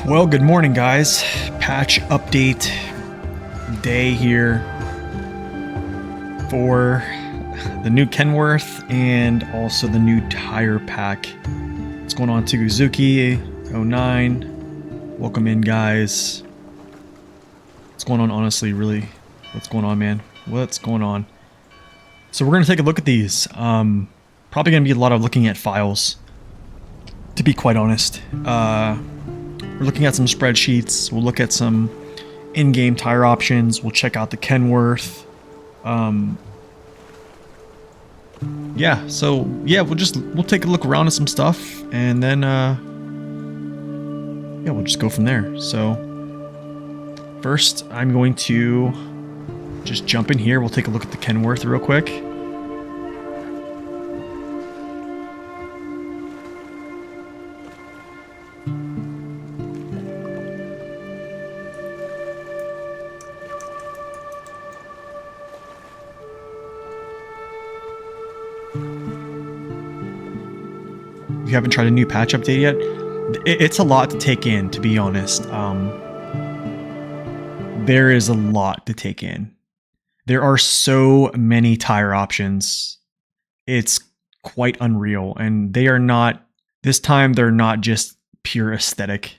Well, good morning, guys. Patch update day here for the new Kenworth and also the new tire pack. What's going on, Suzuki 09? Welcome in, guys. What's going on, honestly, really? What's going on, man? What's going on? So we're going to take a look at these. Probably going to be a lot of looking at files, to be quite honest. We're looking at some spreadsheets. We'll look at some in-game tire options. We'll check out the Kenworth. We'll take a look around at some stuff, and then we'll just go from there. So first, I'm going to just jump in here. We'll take a look at the Kenworth real quick. You haven't tried a new patch update yet? It's a lot to take in, to be honest. There is a lot to take in. There are so many tire options. It's quite unreal, and they are not, this time they're not just pure aesthetic.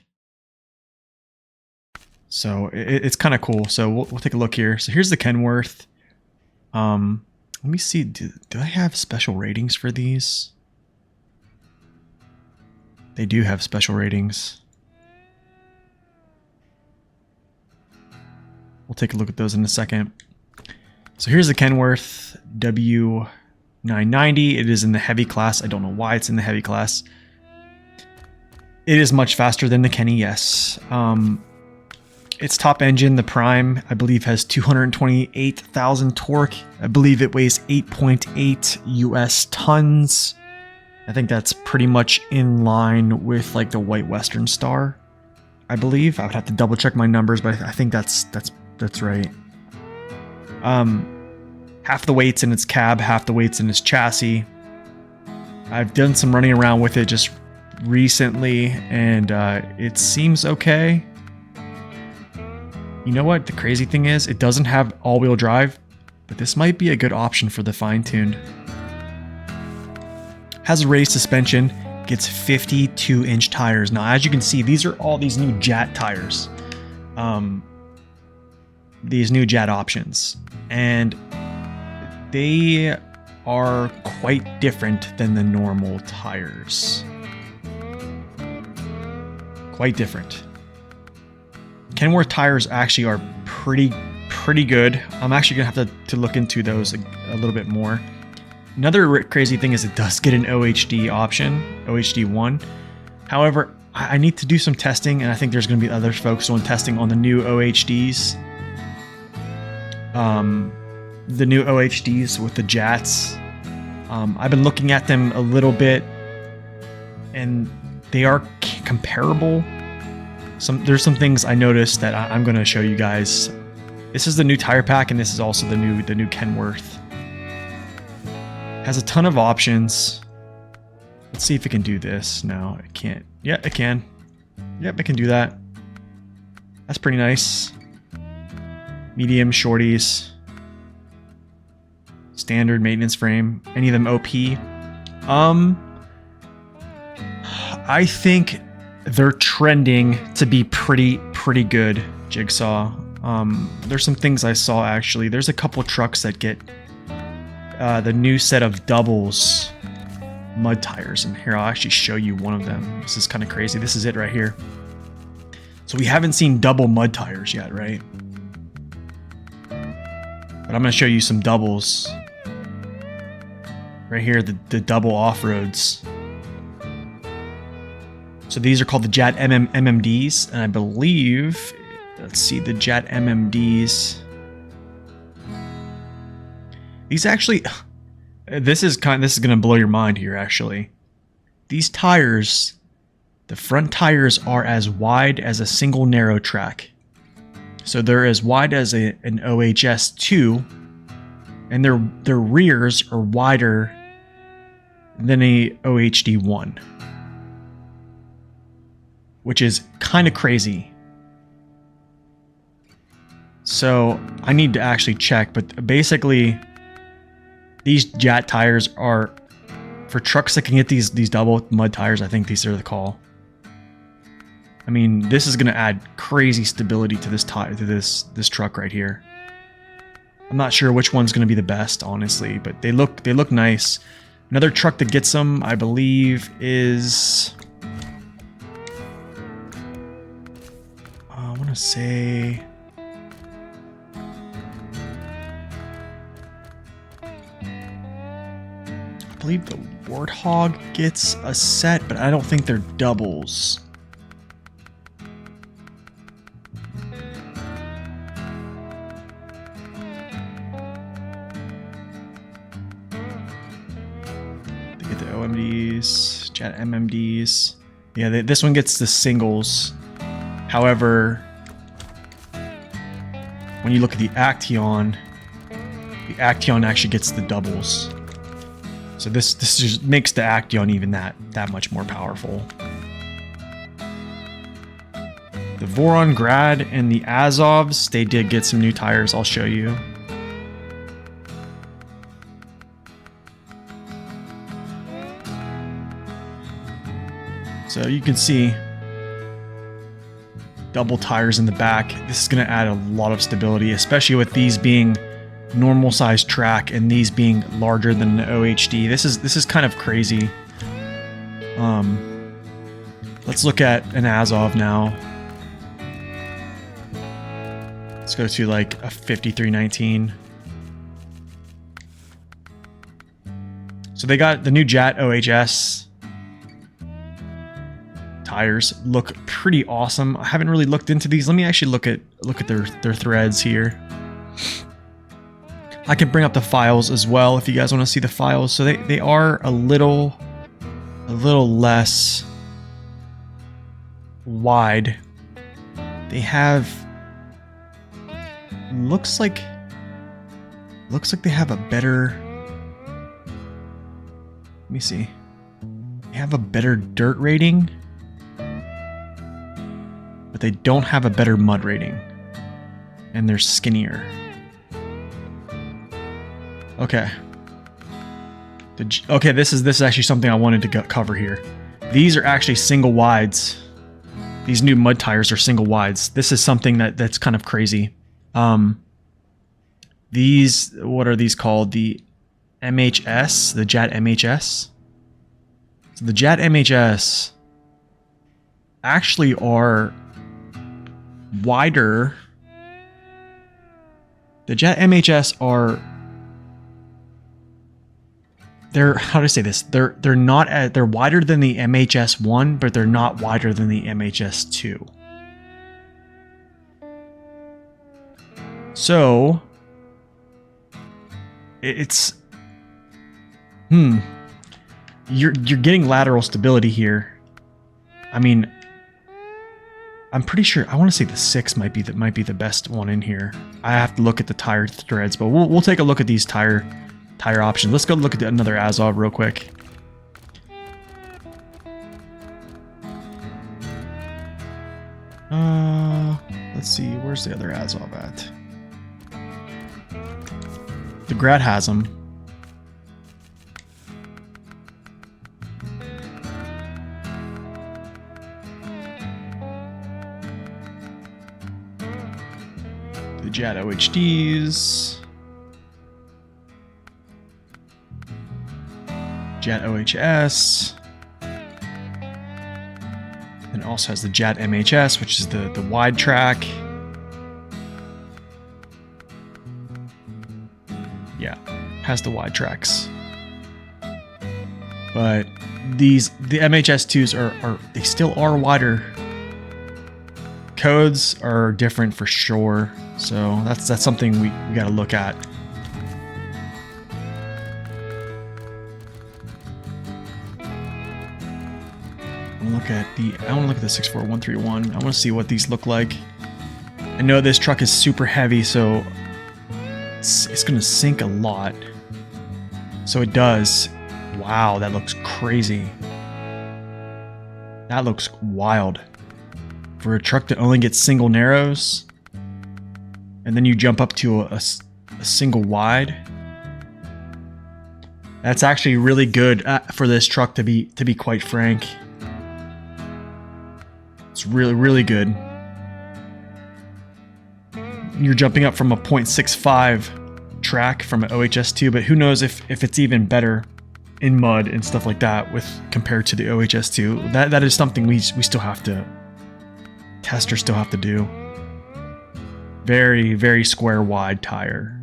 So it's kind of cool. So we'll take a look here. So here's the Kenworth. Let me see, do I have special ratings for these? They do have special ratings. We'll take a look at those in a second. So here's the Kenworth W990. It is in the heavy class. I don't know why it's in the heavy class. It is much faster than the Kenny, yes. Its top engine, the Prime, I believe has 228,000 torque. I believe it weighs 8.8 US tons. I think that's pretty much in line with like the White Western Star, I believe. I would have to double check my numbers, but I think that's right. Half the weight's in its cab, half the weight's in its chassis. I've done some running around with it just recently, and it seems okay. You know what? The crazy thing is, it doesn't have all-wheel drive, but this might be a good option for the fine-tuned. Has a raised suspension, gets 52-inch tires. Now, as you can see, these are all these new JAT tires. These new JAT options. And they are quite different than the normal tires. Quite different. Kenworth tires actually are pretty good. I'm actually going to have to look into those a little bit more. Another crazy thing is it does get an OHD option, OHD 1. However, I need to do some testing, and I think there's going to be other folks doing testing on the new OHDs. The new OHDs with the JATs. I've been looking at them a little bit, and they are comparable. There's some things I noticed that I'm going to show you guys. This is the new tire pack, and this is also the new Kenworth. Has a ton of options. Let's see if it can do this. No, it can't. Yeah, it can. Yep, it can do that. That's pretty nice. Medium, shorties. Standard maintenance frame. Any of them OP? I think they're trending to be pretty good, Jigsaw. There's some things I saw actually. There's a couple trucks that get the new set of doubles mud tires, and here I'll actually show you one of them. This is kind of crazy. This is it right here. So we haven't seen double mud tires yet, right? But I'm going to show you some doubles right here, the double off-roads. So these are called the JAT MMDs, and I believe, let's see, the JAT MMDs. These actually, this is going to blow your mind here, actually. These tires, the front tires are as wide as a single narrow track. So they're as wide as an OHS 2, and their rears are wider than a OHD 1. which is kind of crazy. So I need to actually check, but basically these Jat tires are for trucks that can get these double mud tires. I think these are the call. I mean, this is going to add crazy stability to this tire, to this truck right here. I'm not sure which one's going to be the best, honestly, but they look nice. Another truck that gets them, I believe, is I want to say I believe the Warthog gets a set, but I don't think they're doubles. They get the OMDs, Jet MMDs. Yeah, this one gets the singles. However, when you look at the Action actually gets the doubles. So this just makes the Action even that much more powerful. The Voron Grad and the Azovs, they did get some new tires. I'll show you. So you can see double tires in the back. This is going to add a lot of stability, especially with these being normal size track and these being larger than the OHD. This is kind of crazy. Let's look at an Azov now. Let's go to like a 5319. So they got the new Jat OHS tires. Look pretty awesome. I haven't really looked into these. Let me actually look at their threads here. I can bring up the files as well if you guys want to see the files. So they are a little less wide. They have looks like they have a better, let me see. They have a better dirt rating, but they don't have a better mud rating. And they're skinnier. Okay. Okay, this is actually something I wanted to cover here. These are actually single wides. These new mud tires are single wides. This is something that's kind of crazy. These, what are these called? The MHS, the Jat MHS. So the Jat MHS actually are wider. The Jat MHS are, how do I say this? They're not they're wider than the MHS1, but they're not wider than the MHS2. So it's you're getting lateral stability here. I mean, I'm pretty sure, I want to say the 6 might be the best one in here. I have to look at the tire threads, but we'll take a look at these tire options. Let's go look at another Azov real quick. Let's see, where's the other Azov at? The Grad has them. The Jat OHDs. Jat OHS. And also has the Jat MHS, which is the wide track. Yeah, has the wide tracks. But the MHS2s are they still are wider. Codes are different for sure. So that's something we gotta look at. I want to look at the 64131. I want to see what these look like. I know this truck is super heavy, so it's going to sink a lot. So it does. Wow, that looks crazy. That looks wild. for a truck to only get single narrows, and then you jump up to a single wide. That's actually really good for this truck, to be quite frank. It's really, really good. You're jumping up from a 0.65 track from an OHS2, but who knows if it's even better in mud and stuff like that with compared to the OHS2. That is something we still have to testers still have to do. Very, very square wide tire.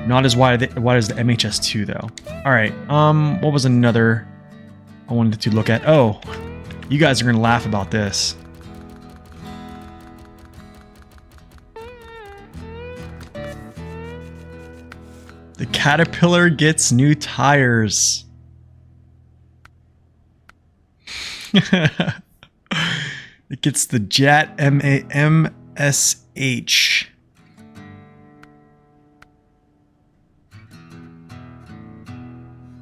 Not as wide as the MHS2 though. All right. What was another I wanted to look at? Oh, you guys are gonna laugh about this. The Caterpillar gets new tires. It gets the JAT MAMSH.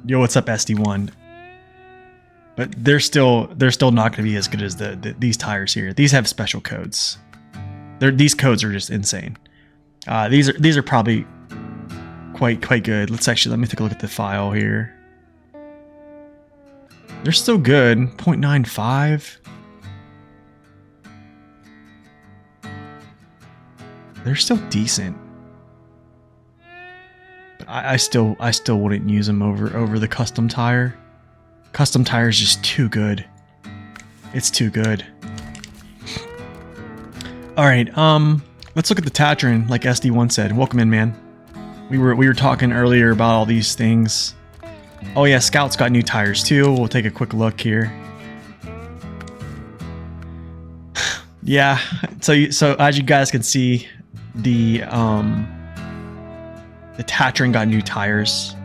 Yo, what's up, SD1? But they're still not going to be as good as these tires here. These have special codes. These codes are just insane. These are probably quite good. Let me take a look at the file here. They're still good. 0.95. They're still decent. But I still wouldn't use them over the custom tire. Custom tire is just too good. It's too good. All right, let's look at the Tatron, like SD1 said. Welcome in, man. We were talking earlier about all these things. Oh yeah, Scout's got new tires too. We'll take a quick look here. Yeah, so as you guys can see, the Tatron got new tires.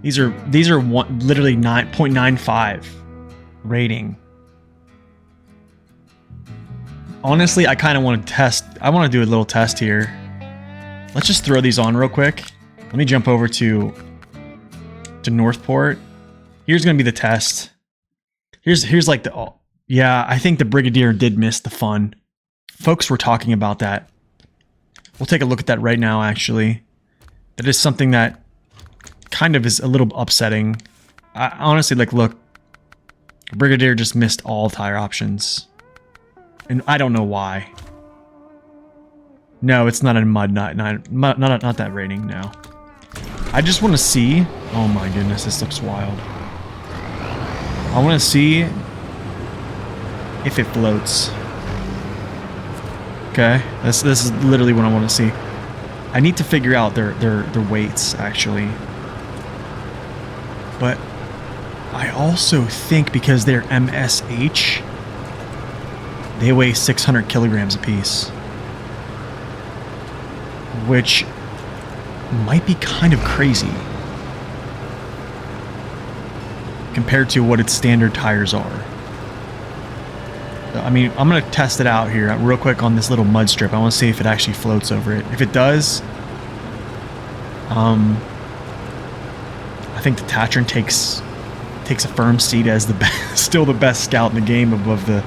These are literally 9.95 rating. Honestly, I kind of want to test. I want to do a little test here. Let's just throw these on real quick. Let me jump over to Northport. Here's gonna be the test. Here's like the yeah. I think the Brigadier did miss the fun. Folks were talking about that. We'll take a look at that right now. Actually, that is something that kind of is a little upsetting. I honestly, like, look, Brigadier just missed all tire options. And I don't know why. No, it's not a mud, not that rating, no. I just want to see... Oh my goodness, this looks wild. I want to see if it floats. Okay, this is literally what I want to see. I need to figure out their weights, actually. But I also think because they're MSH, they weigh 600 kilograms apiece, which might be kind of crazy compared to what its standard tires are. I mean, I'm going to test it out here real quick on this little mud strip. I want to see if it actually floats over it. If it does, I think the Tatron takes a firm seat as the still the best Scout in the game above the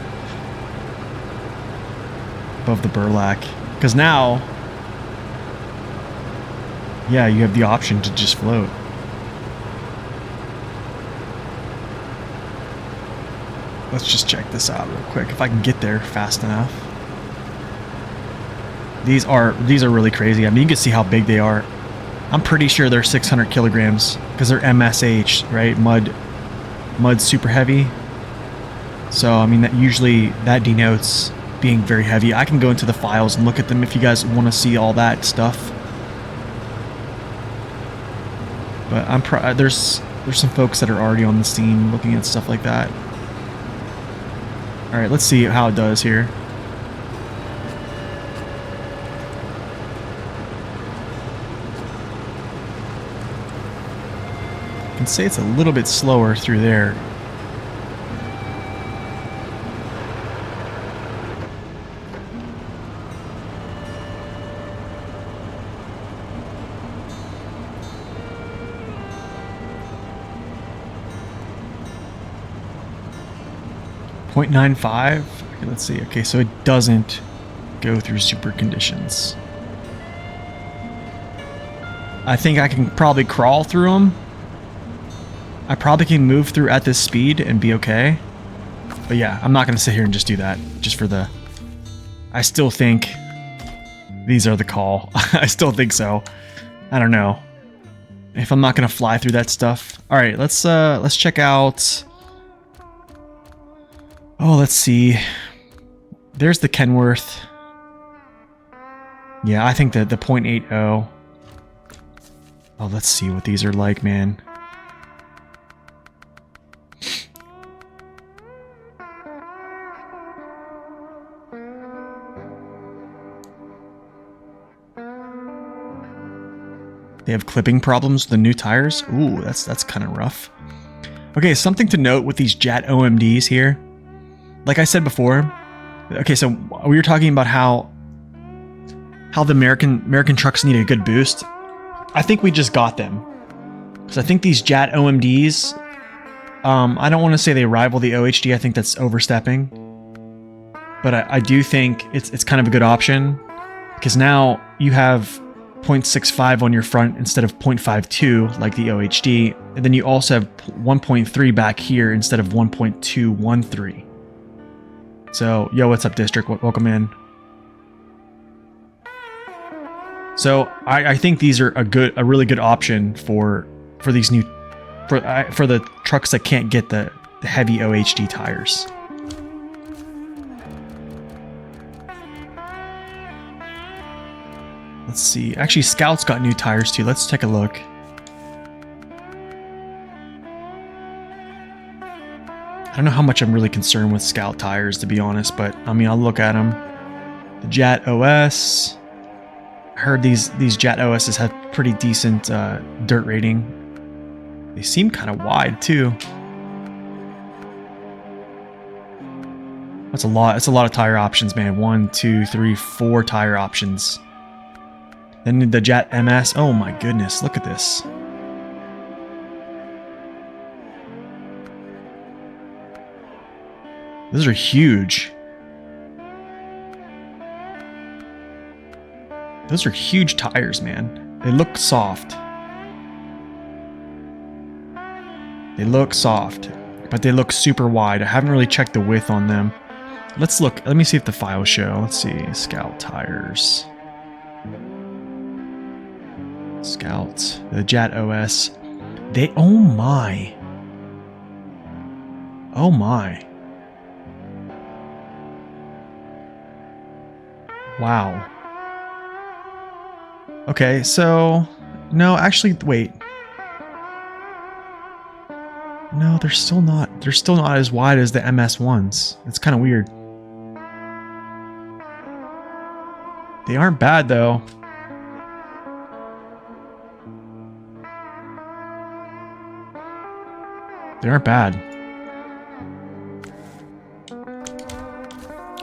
Burlak. Because now, yeah, you have the option to just float. Let's just check this out real quick if I can get there fast enough. These are really crazy. I mean, you can see how big they are. I'm pretty sure they're 600 kilograms because they're MSH, right? Mud super heavy. So I mean, that denotes being very heavy. I can go into the files and look at them if you guys want to see all that stuff. But there's some folks that are already on the scene looking at stuff like that. All right, let's see how it does here. I can say it's a little bit slower through there. 0.95. Okay, let's see. Okay, so it doesn't go through super conditions. I think I can probably crawl through them. I probably can move through at this speed and be okay. But yeah, I'm not going to sit here and just do that. Just for the... I still think these are the call. I still think so. I don't know. If I'm not going to fly through that stuff. Alright, let's check out... Oh, let's see. There's the Kenworth. Yeah, I think the 0.80. Oh, let's see what these are like, man. They have clipping problems with the new tires. Ooh, that's kind of rough. Okay, something to note with these JAT OMDs here. Like I said before, okay, so we were talking about how the American trucks need a good boost. I think we just got them. Because I think these JAT OMDs, I don't want to say they rival the OHD. I think that's overstepping. But I do think it's kind of a good option. Because now you have 0.65 on your front instead of 0.52 like the OHD. And then you also have 1.3 back here instead of 1.213. So, yo, what's up, District? Welcome in. So I think these are a really good option for these new for the trucks that can't get the heavy OHD tires. Let's see. Actually, Scout's got new tires too. Let's take a look. I don't know how much I'm really concerned with Scout tires, to be honest, but I mean, I'll look at them. The JAT OS. I heard these JAT OSs have pretty decent dirt rating. They seem kind of wide too. That's a lot. It's a lot of tire options, man. 1, 2, 3, 4 tire options. Then the JAT MS. Oh my goodness! Look at this. Those are huge. Those are huge tires, man. They look soft. They look soft, but they look super wide. I haven't really checked the width on them. Let's look. Let me see if the files show. Let's see. Scout tires. Scout. The JAT OS. They... Oh my. Oh my. Wow. Okay, so... No, actually, wait. No, they're still not as wide as the MS ones. It's kind of weird. They aren't bad, though. They aren't bad.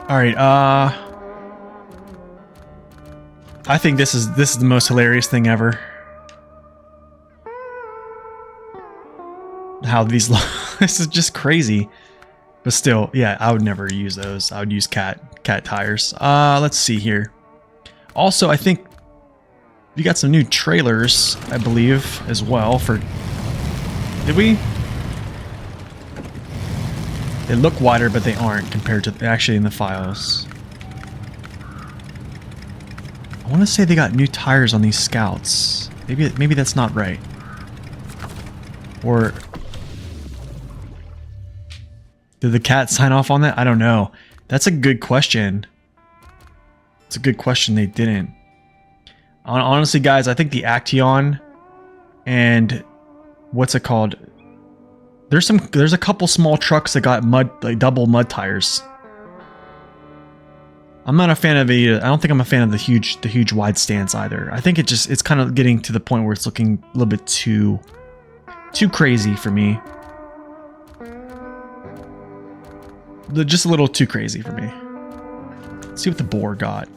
Alright, I think this is the most hilarious thing ever. How these this is just crazy. But still, yeah, I would never use those. I would use cat tires. Let's see here. Also, I think we got some new trailers, I believe, as well for... Did we? They look wider, but they aren't compared to actually in the files. I want to say they got new tires on these Scouts. Maybe that's not right. Or did the cat sign off on that? I don't know. That's a good question. It's a good question. They didn't. Honestly, guys, I think the Action and what's it called? There's a couple small trucks that got double mud tires. I'm not a fan of it. I don't think I'm a fan of the huge wide stance either. I think it's kind of getting to the point where it's looking a little bit too crazy for me. Just a little too crazy for me. Let's see what the boar got.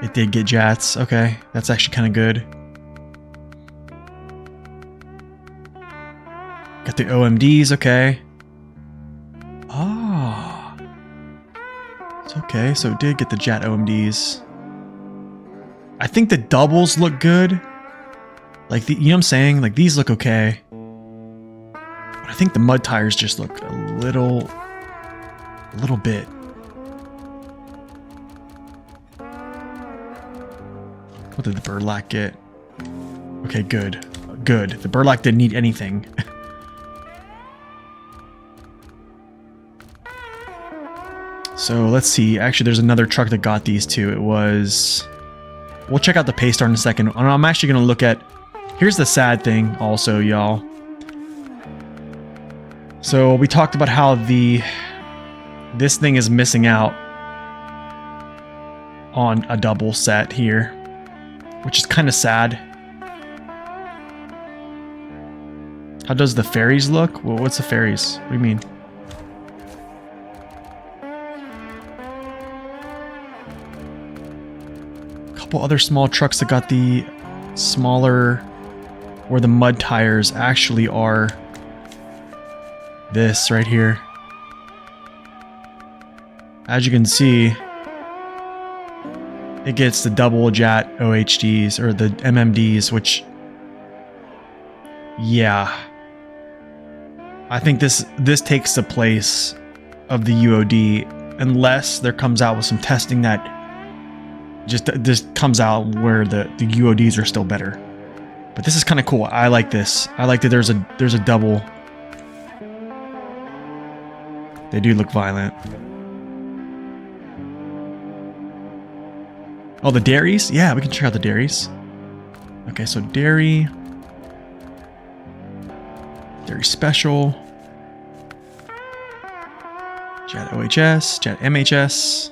It did get jats. Okay, that's actually kind of good. Got the OMDs. Okay. Okay, so it did get the Jet OMDs. I think the doubles look good. Like, you know what I'm saying? Like, these look okay. But I think the mud tires just look a little bit. What did the Burlak get? Okay, good. Good. The Burlak didn't need anything. So let's see. Actually, there's another truck that got these too. It was... We'll check out the Paystar in a second. And I'm actually going to look at... Here's the sad thing also, y'all. So we talked about how this thing is missing out on a double set here, which is kind of sad. How does the ferries look? Well, what's the ferries? What do you mean? A couple other small trucks that got the smaller, where the mud tires actually are this right here. As you can see, it gets the double jet OHDs or the MMDs, which, yeah, I think this takes the place of the UOD, unless there comes out with some testing that just comes out where the UODs are still better. But this is kind of cool. I like this. I like that there's a double. They do look violent. Oh, the dairies? Yeah, we can check out the dairies. Okay, so dairy special. Jet OHS, Jet MHS.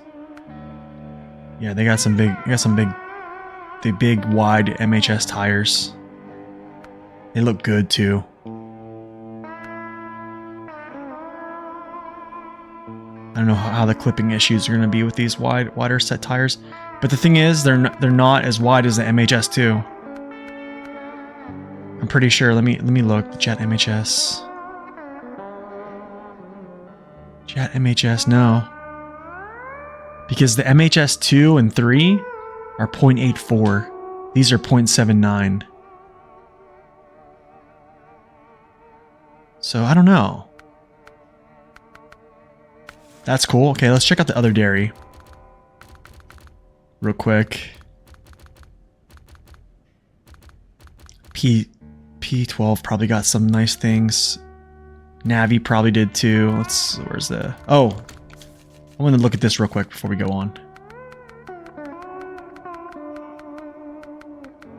Yeah, they got some big wide MHS tires. They look good too. I don't know how the clipping issues are going to be with these wider set tires, but the thing is, they're not as wide as the MHS2. I'm pretty sure. Let me look. Jet MHS. Jet MHS, no. Because the MHS2 and 3 are 0.84. These are 0.79. So I don't know. That's cool. Okay, let's check out the other dairy real quick. P12 probably got some nice things. Navi probably did too. Where's the... Oh, I want to look at this real quick before we go on.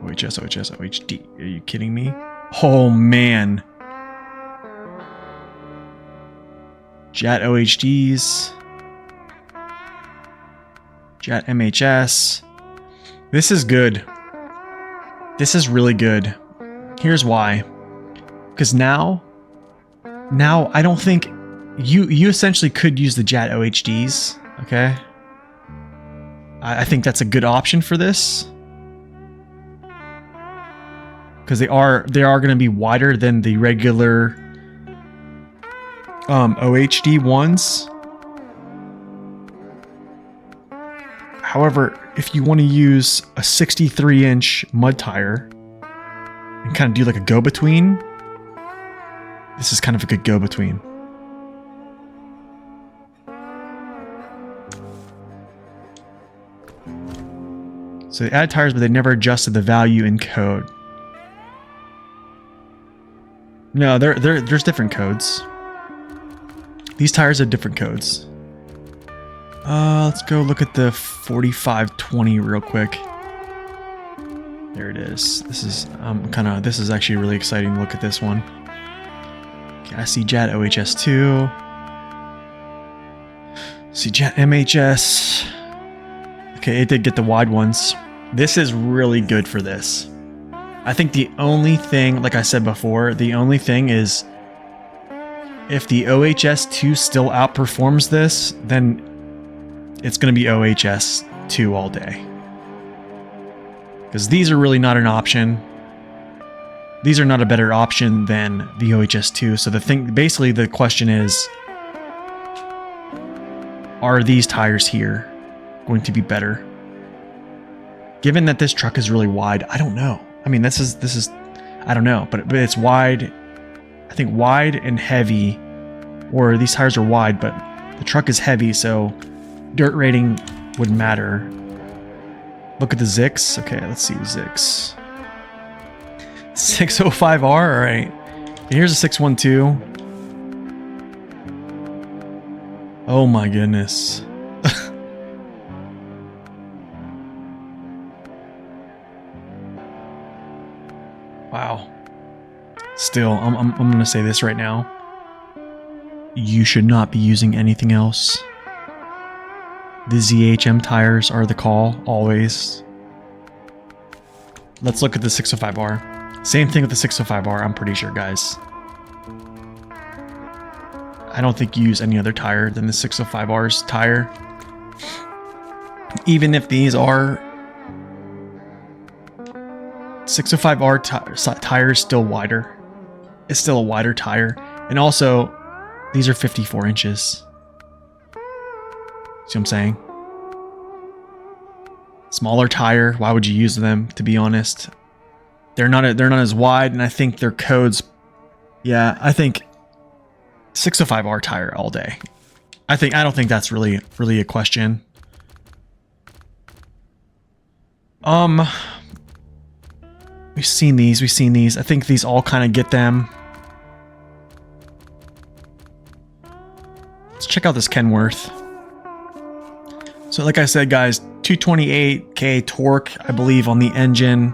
OHS, OHD. Are you kidding me? Oh, man. Jet OHDs. Jet MHS. This is good. This is really good. Here's why. Because now I don't think you essentially could use the Jet OHDs, okay? I think that's a good option for this. Because they are going to be wider than the regular OHD ones. However, if you want to use a 63-inch mud tire and kind of do like a go-between, this is kind of a good go-between. So they add tires, but they never adjusted the value in code. No, there's different codes. These tires have different codes. Let's go look at the 4520 real quick. There it is. This is actually really exciting to look at this one. Okay, I see Jet OHS2. See Jet MHS. Okay, it did get the wide ones. This is really good for this. I think the only thing, like I said before, the only thing is if the OHS2 still outperforms this, then it's going to be OHS2 all day. Because these are really not an option. These are not a better option than the OHS2. So basically the question is, are these tires here? going to be better? Given that this truck is really wide, I don't know. I mean, this is I don't know, but it's wide. I think wide and heavy, or these tires are wide, but the truck is heavy, so dirt rating would matter. Look at the Zix. Okay, let's see Zix. 605R, all right. And here's a 612. Oh my goodness. Wow. Still, I'm gonna say this right now. You should not be using anything else. The ZHM tires are the call, always. Let's look at the 605R. Same thing with the 605R, I'm pretty sure, guys. I don't think you use any other tire than the 605R's tire. Even if these are 605R tires, still wider. It's still a wider tire. And also, these are 54 inches. See what I'm saying? Smaller tire. Why would you use them, to be honest? They're not as wide, and I think their codes. Yeah, I think 605R tire all day. I don't think that's really a question. We've seen these. I think these all kind of get them. Let's check out this Kenworth. So like I said, guys, 228k torque, I believe, on the engine.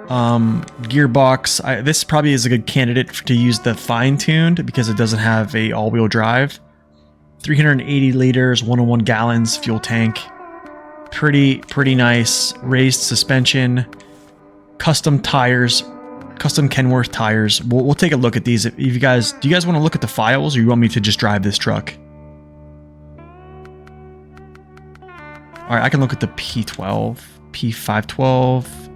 Gearbox, this probably is a good candidate to use the fine-tuned because it doesn't have a all-wheel drive. 380 liters, 101 gallons fuel tank. Pretty nice. Raised suspension. Custom tires. Custom Kenworth tires. We'll take a look at these. If you guys, do you guys want to look at the files, or you want me to just drive this truck? All right, I can look at the P12, P512.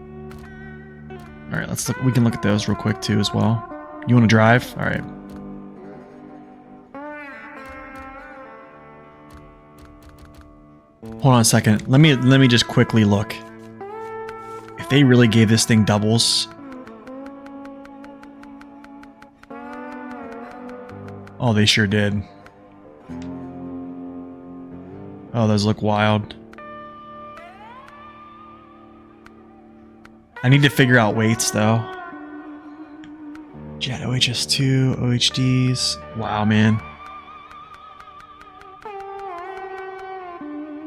All right, let's look. We can look at those real quick too as well. You want to drive? All right. Hold on a second. Let me just quickly look. If they really gave this thing doubles. Oh, they sure did. Oh, those look wild. I need to figure out weights though. Jet OHS2, OHDs. Wow, man.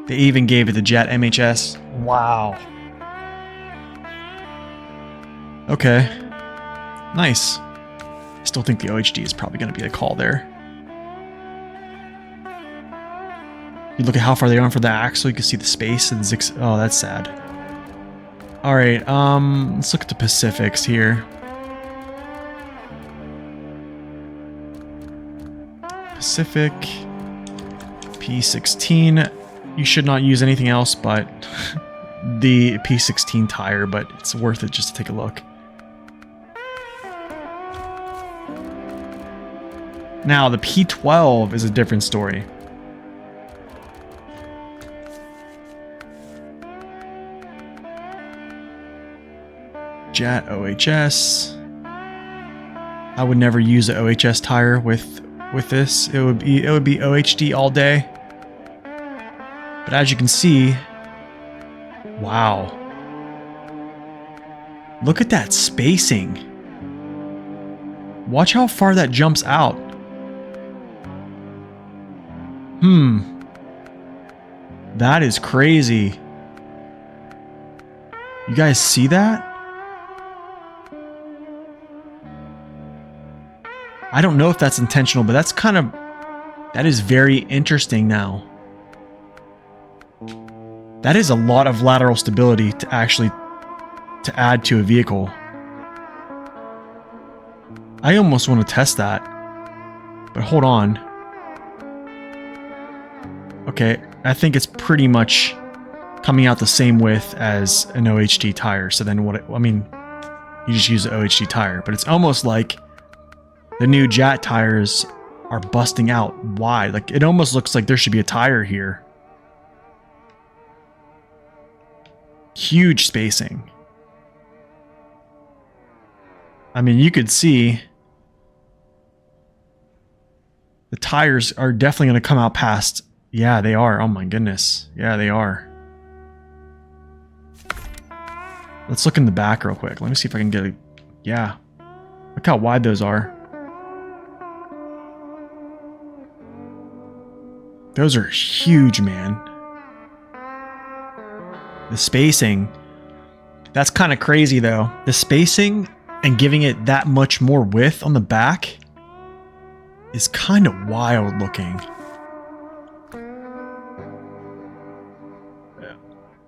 They even gave it the Jet MHS. Wow. Okay. Nice. I still think the OHD is probably going to be the call there. You look at how far they are for the axle, you can see the space and the Zix. Oh, that's sad. Alright, let's look at the Pacifics here. Pacific P16. You should not use anything else but the P16 tire, but it's worth it just to take a look. Now, the P12 is a different story. Jet OHS. I would never use an OHS tire with this. It would be OHD all day. But as you can see, wow. Look at that spacing. Watch how far that jumps out. That is crazy. You guys see that? I don't know if that's intentional, but that's that is very interesting now. That is a lot of lateral stability to add to a vehicle. I almost want to test that. But hold on. Okay, I think it's pretty much coming out the same width as an OHD tire. So then you just use the OHD tire, but it's almost like the new Jet tires are busting out wide. Like, it almost looks like there should be a tire here. huge spacing. I mean, you could see the tires are definitely going to come out past. Yeah, they are. Oh my goodness. Yeah, they are. Let's look in the back real quick. Let me see if I can get a... Yeah. Look how wide those are. Those are huge, man. The spacing. That's kind of crazy, though. The spacing and giving it that much more width on the back is kind of wild looking.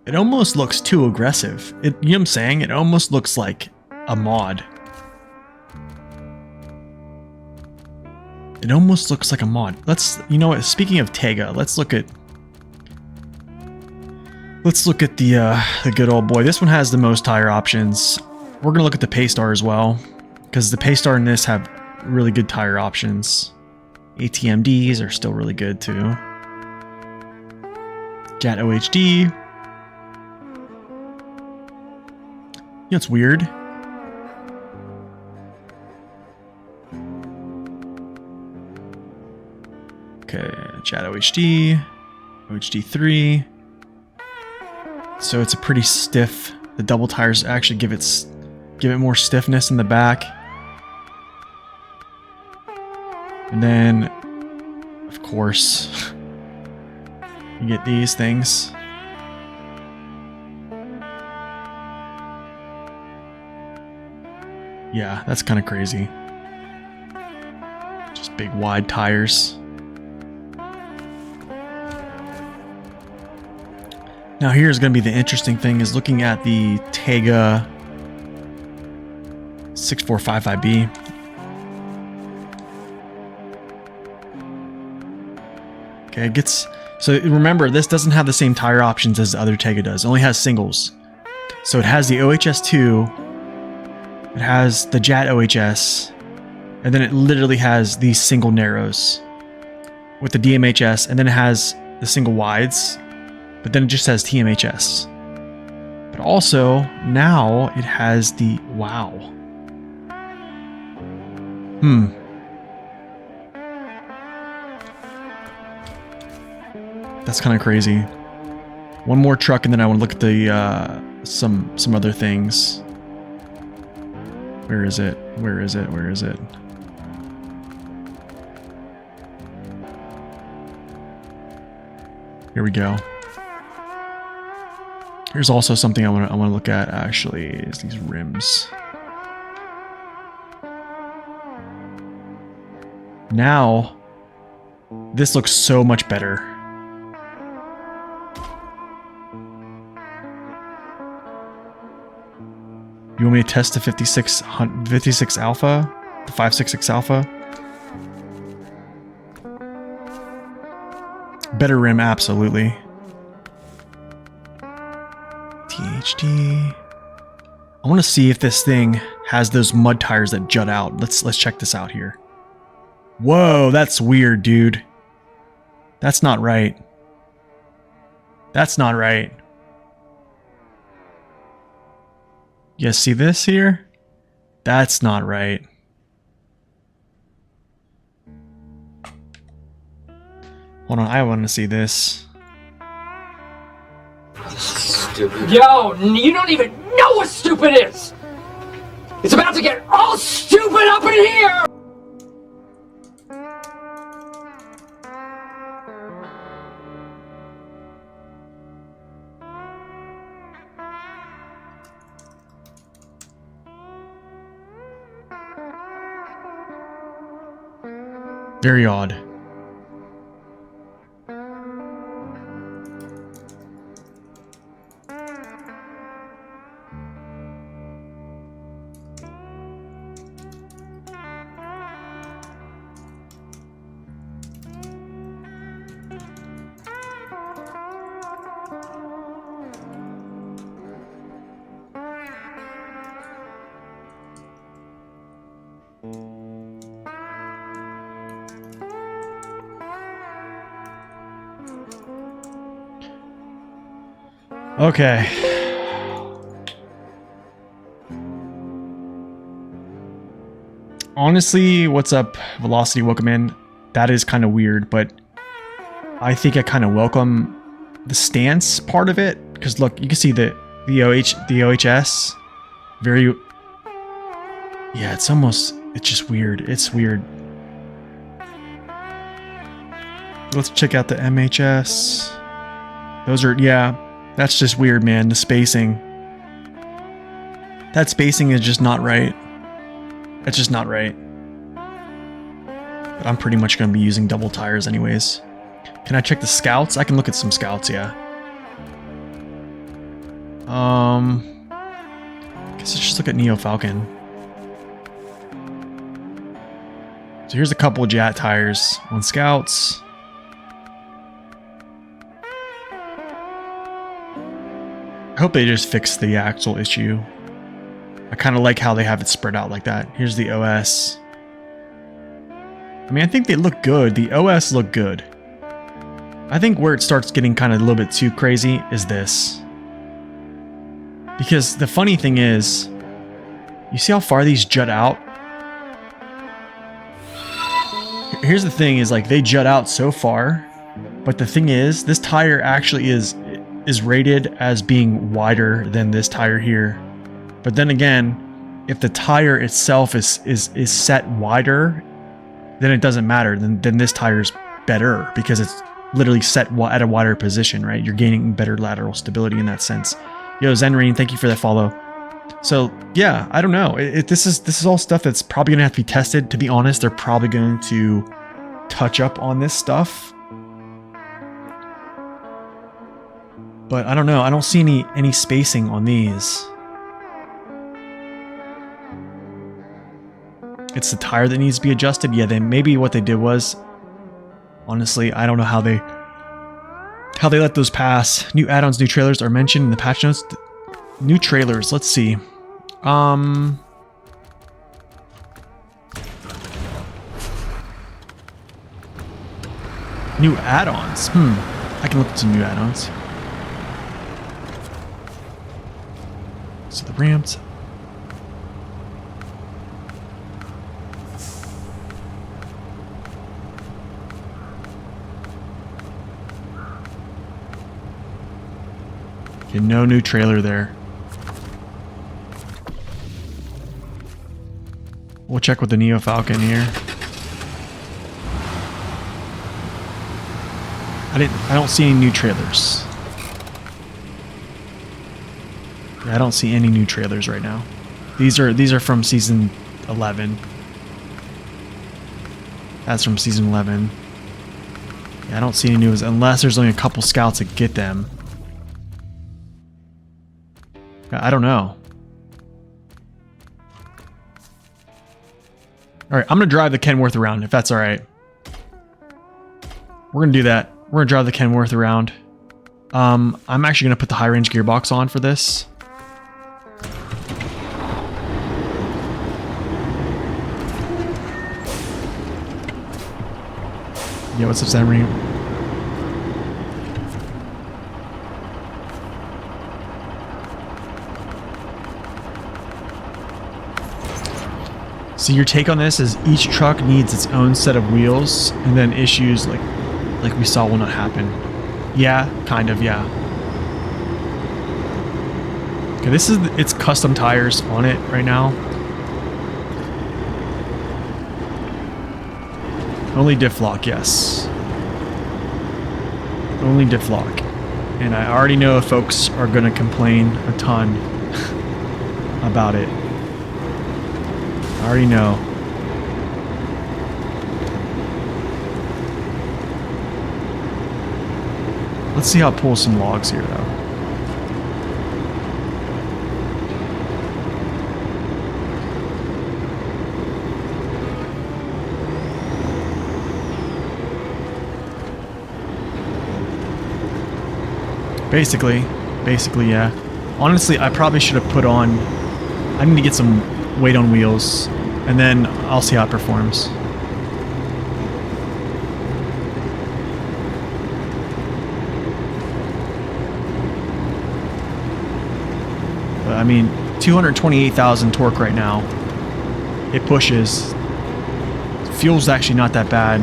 It almost looks too aggressive. You know what I'm saying? It almost looks like a mod. It almost looks like a mod. You know what? Speaking of Tega, let's look at the good old boy. This one has the most tire options. We're gonna look at the Paystar as well, because the Paystar and this have really good tire options. ATMDs are still really good too. Jet OHD. You know what's weird? Okay, Jet OHD, OHD3. So it's a pretty stiff. The double tires actually give it more stiffness in the back. And then, of course, you get these things. Yeah, that's kind of crazy. Just big wide tires. Now here's going to be the interesting thing, is looking at the Tega 6455B. Okay, it gets... So remember, this doesn't have the same tire options as the other Tega does. It only has singles. So it has the OHS2, it has the JAT OHS, and then it literally has these single narrows with the DMHS, and then it has the single wides, but then it just has TMHS. But also, now it has the... Wow. That's kind of crazy. One more truck, and then I want to look at the some other things. Where is it? Where is it? Where is it? Here we go. Here's also something I want to look at, actually, is these rims. Now, this looks so much better. You want me to test the 56 Alpha? The 566 Alpha? Better rim, absolutely. THD. I want to see if this thing has those mud tires that jut out. Let's check this out here. Whoa, that's weird, dude. That's not right. That's not right. You see this here? That's not right. Hold on, I want to see this. Stupid. Yo, you don't even know what stupid is! It's about to get all stupid up in here! Very odd. Okay. honestly, what's up, Velocity? Welcome in. That is kind of weird, but I think I kind of welcome the stance part of it, because look, you can see the OHS. Very, yeah, it's just weird. It's weird. Let's check out the MHS. Those are, yeah, that's just weird, man. The spacing. That spacing is just not right. It's just not right. But I'm pretty much going to be using double tires anyways. Can I check the scouts? I can look at some scouts, yeah. Guess let's just look at Neo Falcon. So here's a couple of JAT tires on scouts. I hope they just fix the axle issue. I kind of like how they have it spread out like that. Here's the OS. I mean, I think they look good. The OS look good. I think where it starts getting kind of a little bit too crazy is this. Because the funny thing is, you see how far these jut out? Here's the thing is, like, they jut out so far, but the thing is, this tire actually is rated as being wider than this tire here. But then again, if the tire itself is set wider, then it doesn't matter. Then this tire's better because it's literally set at a wider position, right? You're gaining better lateral stability in that sense. Yo, Zenrain, thank you for that follow. So yeah, I don't know. This is all stuff that's probably gonna have to be tested. To be honest, they're probably going to touch up on this stuff. But I don't know. I don't see any spacing on these. It's the tire that needs to be adjusted. Yeah, then maybe what they did was, honestly, I don't know how they let those pass. New add-ons, new trailers are mentioned in the patch notes. New trailers. Let's see. New add-ons. I can look at some new add-ons. So the ramps. Okay, no new trailer there. We'll check with the Neo Falcon here. I don't see any new trailers. Yeah, I don't see any new trailers right now. These are from season 11. That's from season 11. Yeah, I don't see any news unless there's only a couple scouts that get them. I don't know. Alright, I'm going to drive the Kenworth around, if that's alright. We're going to do that. We're going to drive the Kenworth around. I'm actually going to put the high-range gearbox on for this. Yeah, what's up, Sam? So your take on this is each truck needs its own set of wheels, and then issues like we saw will not happen. Yeah, kind of, yeah. Okay, it's custom tires on it right now. Only diff lock, yes. Only diff lock. And I already know folks are gonna complain a ton about it. I already know. Let's see how it pulls some logs here, though. Basically, yeah. Honestly, I probably should have put on... I need to get some weight on wheels, and then I'll see how it performs. But I mean, 228,000 torque right now. It pushes. fuel's actually not that bad.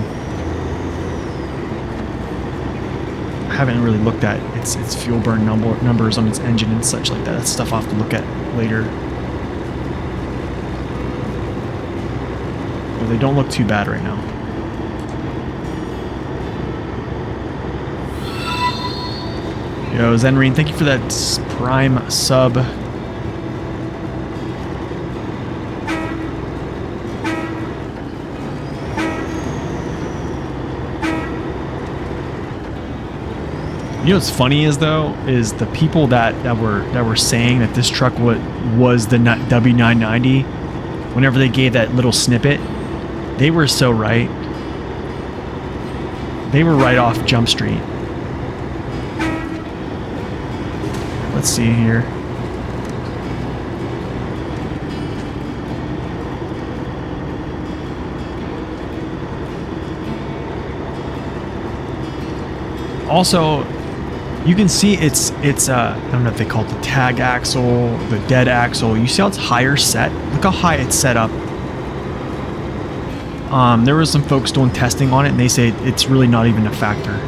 I haven't really looked at its fuel burn numbers on its engine and such like that. That's stuff I'll have to look at later. But they don't look too bad right now. Yo, Zenreen, thank you for that Prime sub. You know what's funny is though, is the people that were saying that this truck was the W990, whenever they gave that little snippet, they were so right. They were right off Jump Street. Let's see here. Also, you can see it's I don't know if they call it the tag axle, the dead axle. You see how it's higher set? Look how high it's set up. There was some folks doing testing on it, and they say it's really not even a factor.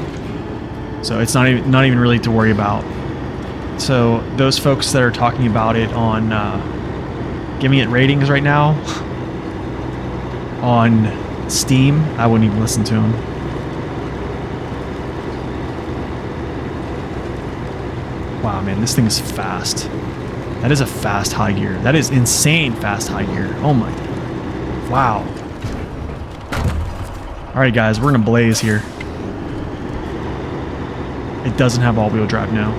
So it's not even really to worry about. So those folks that are talking about it on giving it ratings right now on Steam, I wouldn't even listen to them. Wow, man, this thing is fast. That is a fast high gear. That is insane fast high gear. Oh my. Wow. Alright guys, we're gonna blaze here. It doesn't have all-wheel drive now.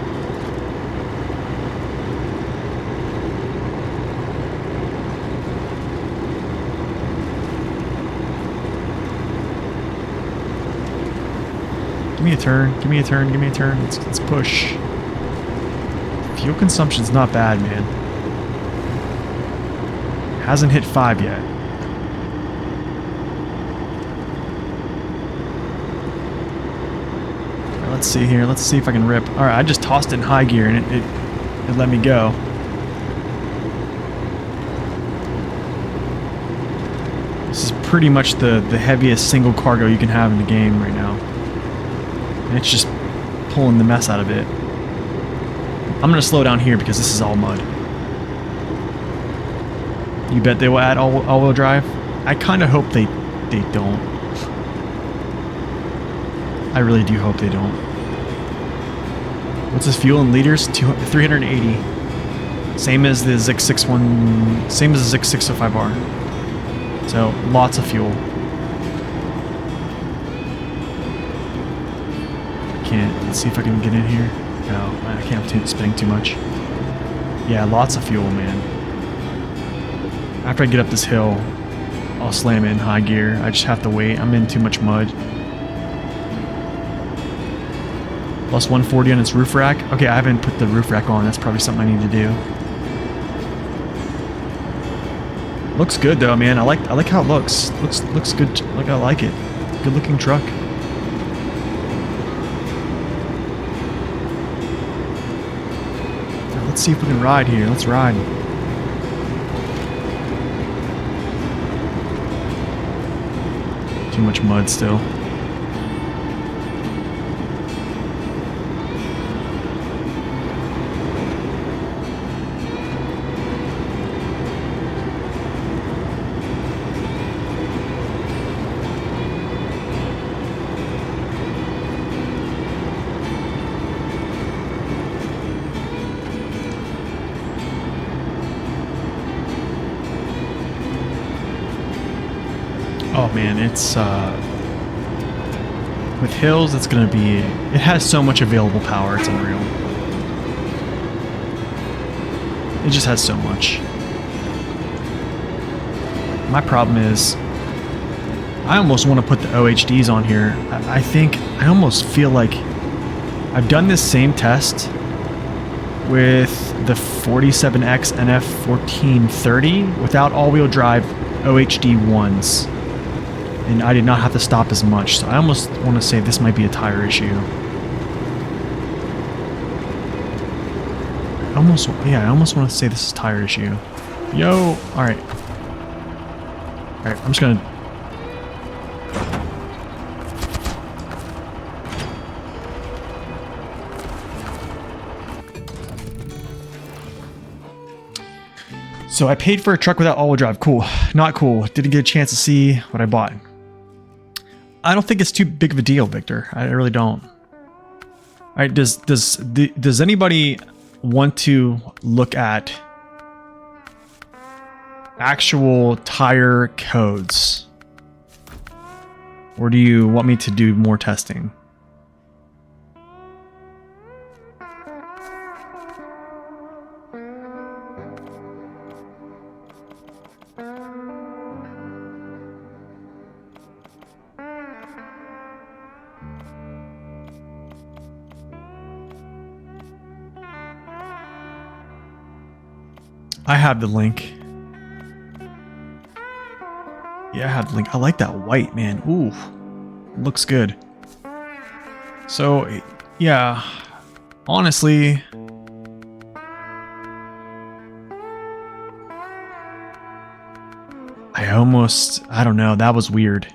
Give me a turn, give me a turn, give me a turn. Let's push. Fuel consumption's not bad, man. Hasn't hit 5 yet. Right, let's see here. Let's see if I can rip. Alright, I just tossed it in high gear and it let me go. This is pretty much the heaviest single cargo you can have in the game right now. And it's just pulling the mess out of it. I'm going to slow down here because this is all mud. You bet they will add all-wheel drive? I kind of hope they don't. I really do hope they don't. What's this fuel in liters? 380. Same as the Zix 61, same as the Zix 605R. So lots of fuel. Let's see if I can get in here. No, I can't spend too much. Yeah, lots of fuel, man. After I get up this hill, I'll slam it in high gear. I just have to wait. I'm in too much mud. Plus 140 on its roof rack. Okay, I haven't put the roof rack on. That's probably something I need to do. Looks good though, man. I like how it looks. Looks good. Like I like it. Good looking truck. Let's see if we can ride here. Let's ride. Too much mud still. Oh man, it's with hills it's gonna be, it has so much available power, it's unreal. It just has so much. My problem is I almost want to put the OHDs on here. I almost feel like I've done this same test with the 47X NF 1430 without all-wheel drive OHD ones. And I did not have to stop as much, so I almost want to say this might be a tire issue. I almost want to say this is a tire issue. Yo! Alright. Alright, I'm just gonna So I paid for a truck without all-wheel drive. Cool. Not cool. Didn't get a chance to see what I bought. I don't think it's too big of a deal, Victor. I really don't. All right, does anybody want to look at actual tire codes? Or do you want me to do more testing? I have the link. Yeah, I have the link. I like that white, man. Ooh, looks good. So, yeah, honestly, I don't know. That was weird.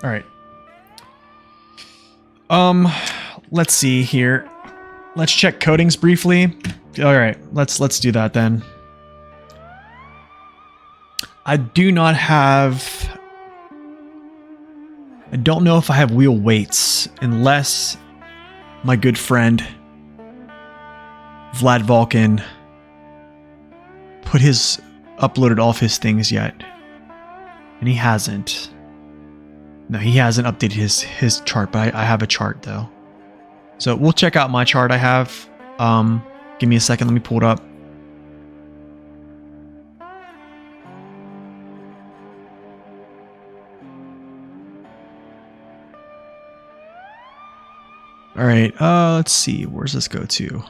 All right. Let's see here. Let's check coatings briefly. All right, let's do that then. I don't know if I have wheel weights unless my good friend Vlad Vulcan uploaded all of his things yet. And he hasn't. No, he hasn't updated his chart, but I have a chart though. So we'll check out my chart I have. Give me a second, let me pull it up. All right, let's see, where's this go to?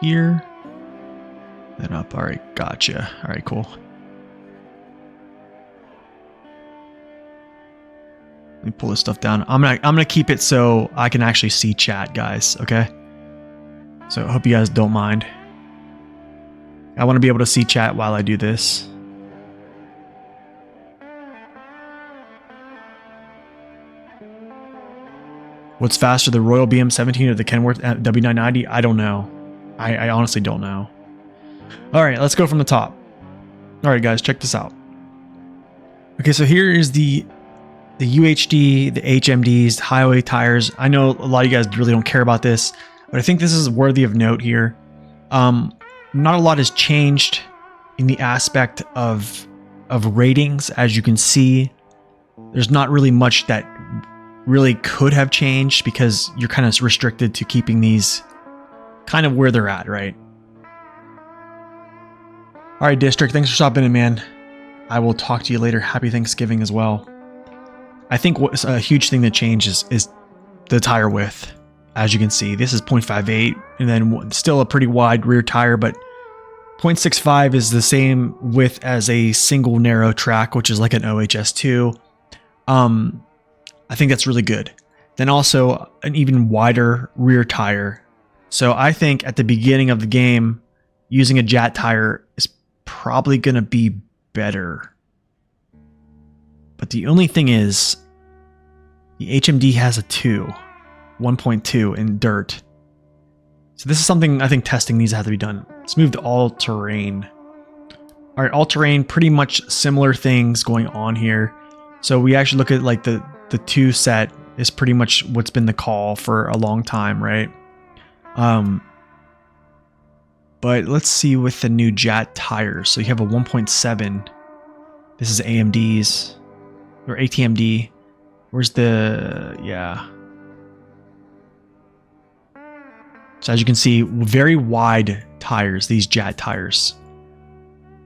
Here, then up. All right, gotcha. All right, cool. Let me pull this stuff down. I'm gonna keep it so I can actually see chat, guys. Okay. So I hope you guys don't mind. I want to be able to see chat while I do this. What's faster, the Royal BM17 or the Kenworth W990? I don't know. I honestly don't know. All right, let's go from the top. All right, guys, check this out. Okay, so here is the UHD, the HMDs, highway tires. I know a lot of you guys really don't care about this, but I think this is worthy of note here. Not a lot has changed in the aspect of ratings. As you can see, there's not really much that really could have changed because you're kind of restricted to keeping these kind of where they're at, right? All right, District, thanks for stopping in, man. I will talk to you later. Happy Thanksgiving as well. I think what's a huge thing that changes is the tire width. As you can see, this is 0.58 and then still a pretty wide rear tire, but 0.65 is the same width as a single narrow track, which is like an OHS2. I think that's really good. Then also an even wider rear tire. So I think at the beginning of the game, using a JAT tire is probably going to be better. But the only thing is, the HMD has a 1.2 in dirt. So this is something I think testing needs to have to be done. Let's move to all-terrain. All right, all-terrain, pretty much similar things going on here. So we actually look at like the 2 set is pretty much what's been the call for a long time, right? But let's see with the new JAT tires. So you have a 1.7. This is AMDs or ATMD. Where's the, yeah. So as you can see, very wide tires, these JAT tires.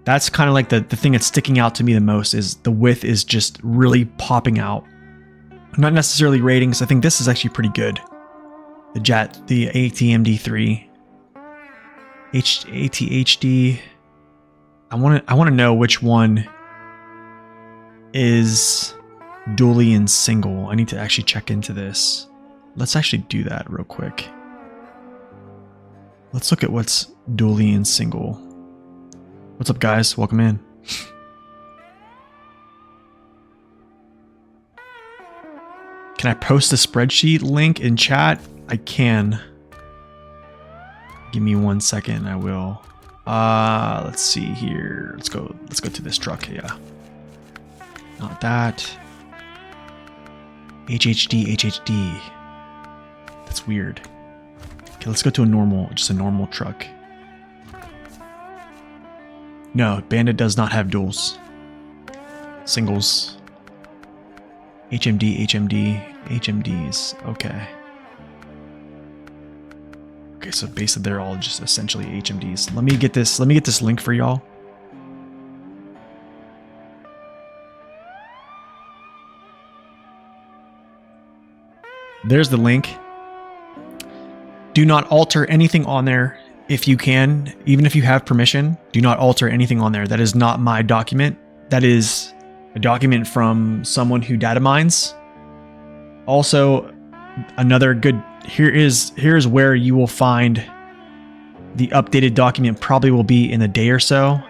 That's kind of like the thing that's sticking out to me the most is the width is just really popping out. Not necessarily ratings. I think this is actually pretty good. The JAT, the ATMD3. ATHD. I want to know which one is dually and single. I need to actually check into this. Let's actually do that real quick. Let's look at what's dually and single. What's up, guys? Welcome in. Can Can I post a spreadsheet link in chat? I can. Give me 1 second, I will. Let's see here. Let's go to this truck, yeah. Not that. HHD. That's weird. Okay, let's go to just a normal truck. No, Bandit does not have duals. Singles. HMDs. Okay. Okay, so basically they're all just essentially HMDs. Let me get this link for y'all. There's the link. Do not alter anything on there if you can, even if you have permission. Do not alter anything on there. That is not my document. That is a document from someone who data mines. Also, another good, here's where you will find the updated document. Probably will be in a day or so.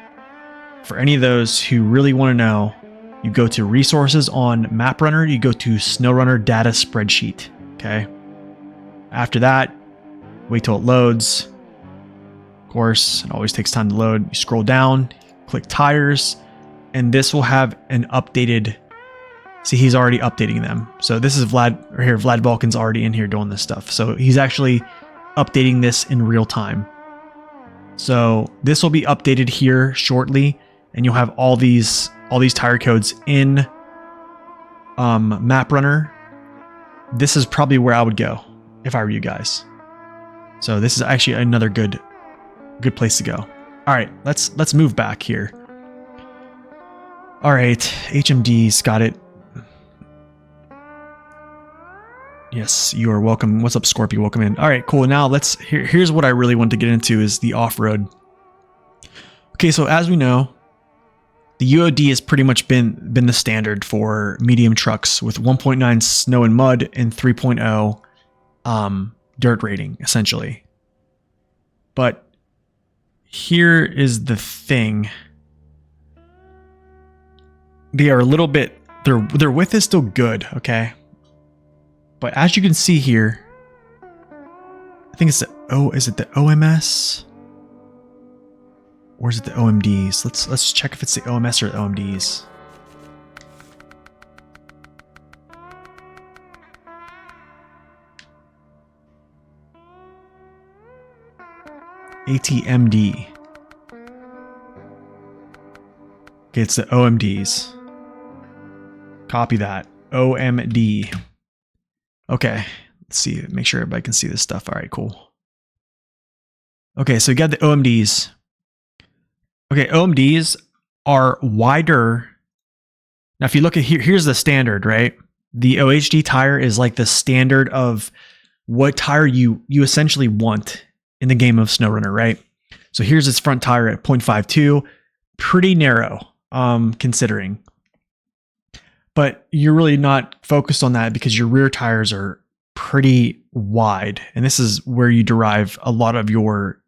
For any of those who really want to know, you go to resources on MapRunner, you go to SnowRunner data spreadsheet. Okay. After that, wait till it loads. Of course, it always takes time to load. You scroll down, click tires, and this will have an updated. See, he's already updating them. So this is Vlad, or here, Vlad Balkan's already in here doing this stuff. So he's actually updating this in real time. So this will be updated here shortly, and you'll have all these tire codes in MapRunner. This is probably where I would go if I were you guys. So this is actually another good place to go. All right, let's move back here. All right, HMD's got it. Yes, you are welcome. What's up, Scorpio? Welcome in. All right, cool. Now here's what I really want to get into is the off-road. Okay, so as we know, the UOD has pretty much been the standard for medium trucks with 1.9 snow and mud and 3.0 dirt rating, essentially. But here is the thing. They are a little bit, their width is still good, okay? But as you can see here, I think it's is it the OMS? Or is it the OMDs? Let's check if it's the OMS or the OMDs. ATMD. Okay, it's the OMDs. Copy that. OMD. Okay, let's see. Make sure everybody can see this stuff. All right, cool. Okay, so you got the OMDs. Okay, OMDs are wider. Now, if you look at here, here's the standard, right? The OHD tire is like the standard of what tire you essentially want in the game of SnowRunner, right? So here's its front tire at 0.52, pretty narrow, considering. But you're really not focused on that because your rear tires are pretty wide, and this is where you derive a lot of your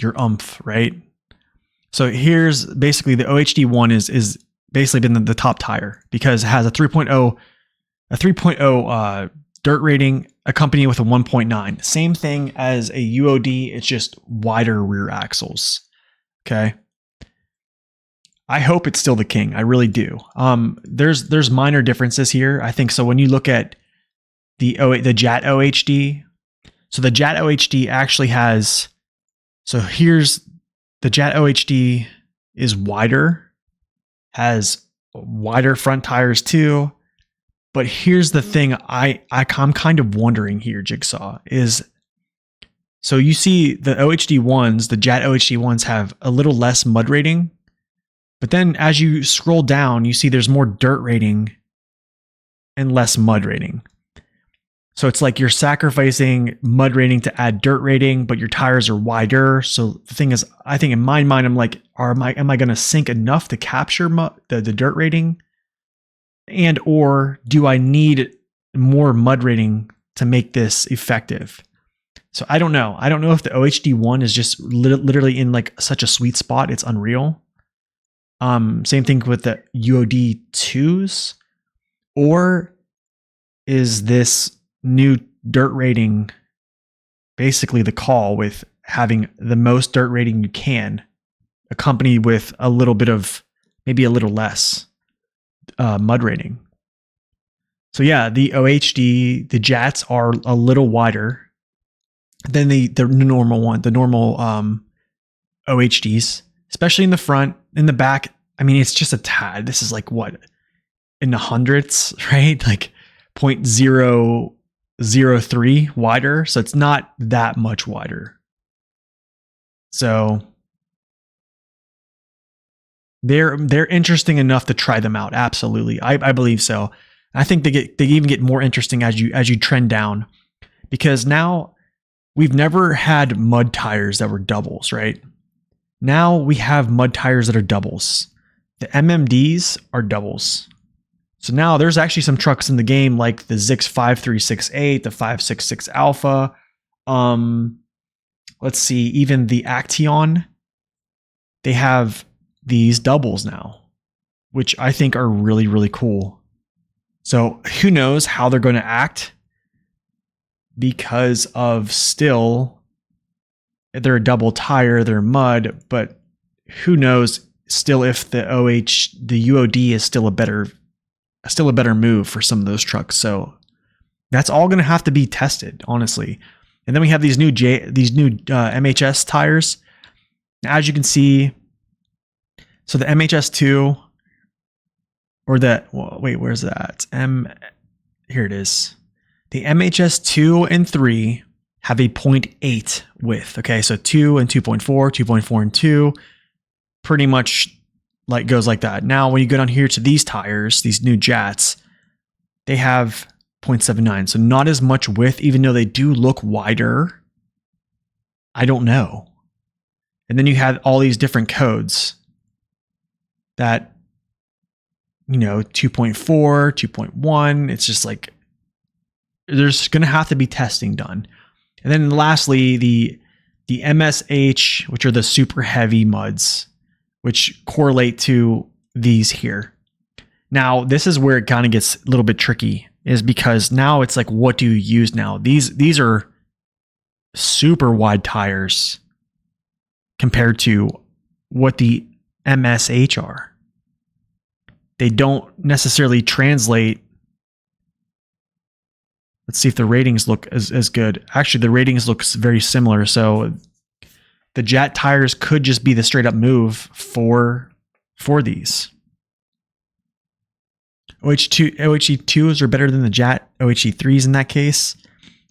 oomph, right? So here's basically the OHD one is basically been the top tire because it has a 3.0 dirt rating accompanied with a 1.9. Same thing as a UOD, it's just wider rear axles. Okay. I hope it's still the king. I really do. There's minor differences here. I think so when you look at the JAT OHD. So the JAT OHD actually has, so here's the JAT OHD is wider, has wider front tires too. But here's the thing I'm kind of wondering here, Jigsaw, is so you see the OHD ones, the JAT OHD ones have a little less mud rating. But then as you scroll down, you see there's more dirt rating and less mud rating. So it's like you're sacrificing mud rating to add dirt rating, but your tires are wider. So the thing is, I think in my mind, I'm like, am I going to sink enough to capture the dirt rating? And or do I need more mud rating to make this effective? So I don't know. I don't know if the OHD one is just literally in like such a sweet spot. It's unreal. Same thing with the UOD 2s, or is this new dirt rating, basically the call with having the most dirt rating you can, accompanied with a little bit of, maybe a little less mud rating. So yeah, the OHD, the jats are a little wider than the normal one, the normal OHDs, especially in the front. In the back, I mean, it's just a tad. This is like what, in the hundredths, right? Like 0.003 wider. So it's not that much wider. So they're interesting enough to try them out. Absolutely. I believe so. I think they even get more interesting as you trend down, because now we've never had mud tires that were doubles, right? Now we have mud tires that are doubles. The MMDs are doubles. So now there's actually some trucks in the game like the Zix 5368, the 566 Alpha. Let's see, even the Action, they have these doubles now, which I think are really, really cool. So who knows how they're going to act, because of still, they're a double tire, they're mud, but who knows still if the UOD is still a better move for some of those trucks. So that's all going to have to be tested, honestly. And then we have these new MHS tires. Now, as you can see, so the MHS2, or where's that? Here it is. The MHS2 and 3 have a 0.8 width. Okay, so 2 and 2.4, 2.4 and 2, pretty much like goes like that. Now, when you go down here to these tires, these new jats, they have 0.79. So not as much width, even though they do look wider. I don't know. And then you have all these different codes that, 2.4, 2.1. It's just like, there's going to have to be testing done. And then lastly, the MSH, which are the super heavy muds, which correlate to these here. Now, this is where it kind of gets a little bit tricky, is because now it's like, what do you use now? These are super wide tires compared to what the MSH are. They don't necessarily translate. Let's see if the ratings look as good. Actually, the ratings look very similar. So the Jat tires could just be the straight up move for these. OHD2s are better than the Jat OHD3s in that case.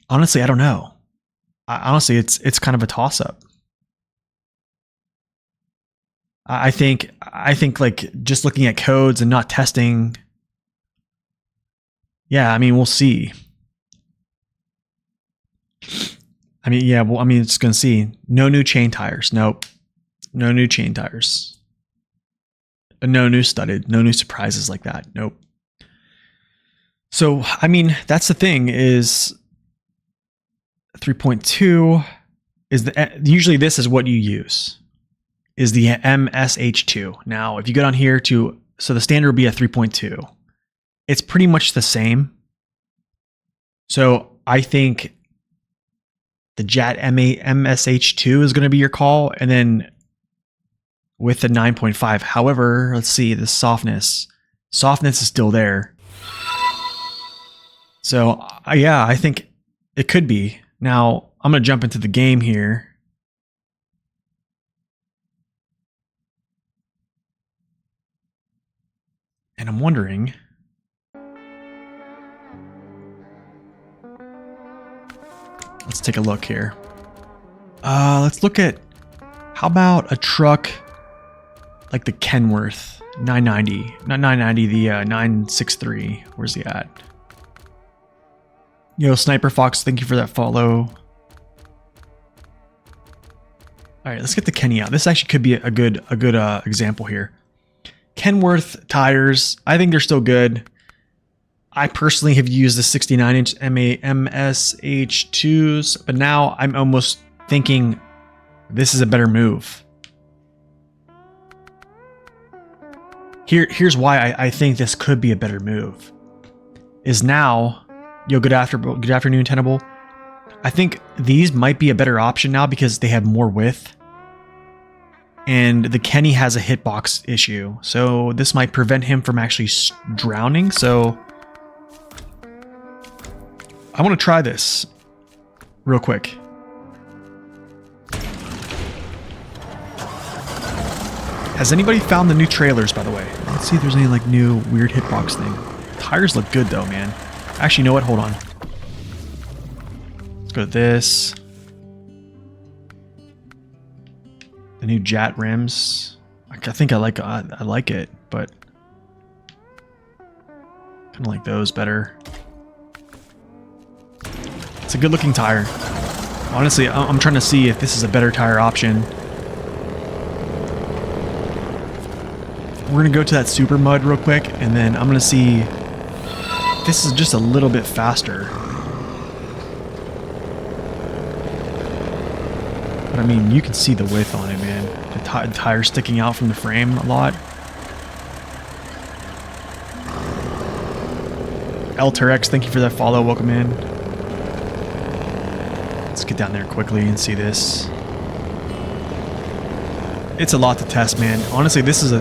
Honestly, I don't know. Honestly, it's kind of a toss up. I think like just looking at codes and not testing. Yeah, I mean, we'll see. I mean, yeah, well, I mean, it's going to see. No new chain tires. Nope. No new chain tires. No new studded. No new surprises like that. Nope. So, I mean, that's the thing is 3.2 is usually this is what you use, is the MSH2. Now, if you go down here so the standard would be a 3.2. It's pretty much the same. So I think the JAT MSH2 is going to be your call. And then with the 9.5, however, let's see, the softness is still there. So yeah, I think it could be. Now I'm going to jump into the game here. And I'm wondering, let's take a look here. Let's look at, how about a truck like the Kenworth 990, not 990, the 963. Where's he at? Yo, Sniper Fox, thank you for that follow. All right, let's get the Kenny out. This actually could be a good example here. Kenworth tires, I think they're still good. I personally have used the 69-inch MSH2s, but now I'm almost thinking this is a better move. Here's why I think this could be a better move. Is now Yo, good afternoon, Tenable. I think these might be a better option now because they have more width. And the Kenny has a hitbox issue. So this might prevent him from actually drowning. So I want to try this real quick. Has anybody found the new trailers, by the way? Let's see if there's any like new weird hitbox thing. Tires look good though, man. Actually, you know what? Hold on. Let's go to this. The new Jat rims. I think I like it, but kind of like those better. It's a good looking tire. Honestly, I'm trying to see if this is a better tire option. We're gonna go to that super mud real quick, and then I'm gonna see if this is just a little bit faster. But I mean, you can see the width on it, man. The tire sticking out from the frame a lot. El Turex, thank you for that follow. Welcome in. Let's get down there quickly and see this. It's a lot to test, man. Honestly, this is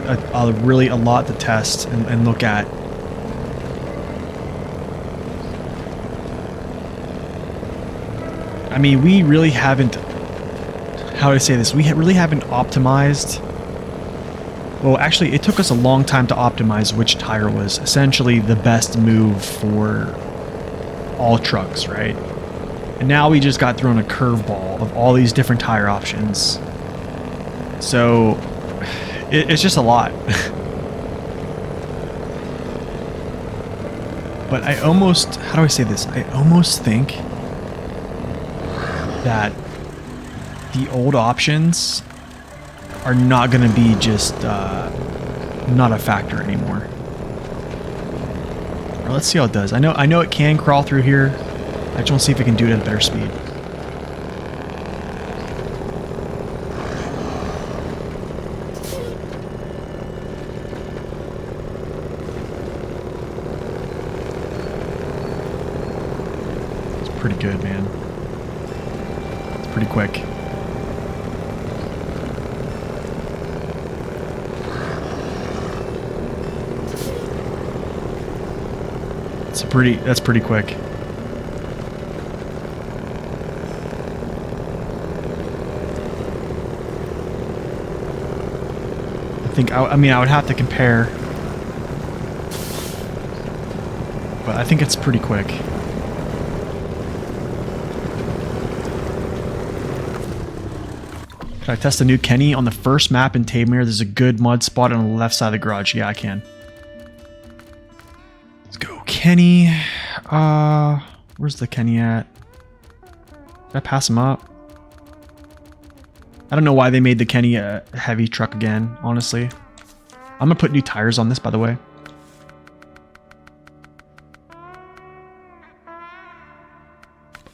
really a lot to test and look at. I mean, we really haven't... How do I say this? We really haven't optimized... Well, actually, it took us a long time to optimize which tire was essentially the best move for all trucks, right? And now we just got thrown a curveball of all these different tire options. So, it's just a lot. But I almost... How do I say this? I almost think that the old options are not going to be just not a factor anymore. Well, let's see how it does. I know it can crawl through here. I just want to see if it can do it at a better speed. It's pretty good, man. It's pretty quick. That's pretty quick. I mean, I would have to compare, but I think it's pretty quick. Can I test the new Kenny on the first map in Tamir? There's a good mud spot on the left side of the garage. Yeah, I can. Let's go, Kenny. Where's the Kenny at? Did I pass him up? I don't know why they made the Kenny a heavy truck again, honestly. I'm gonna put new tires on this, by the way.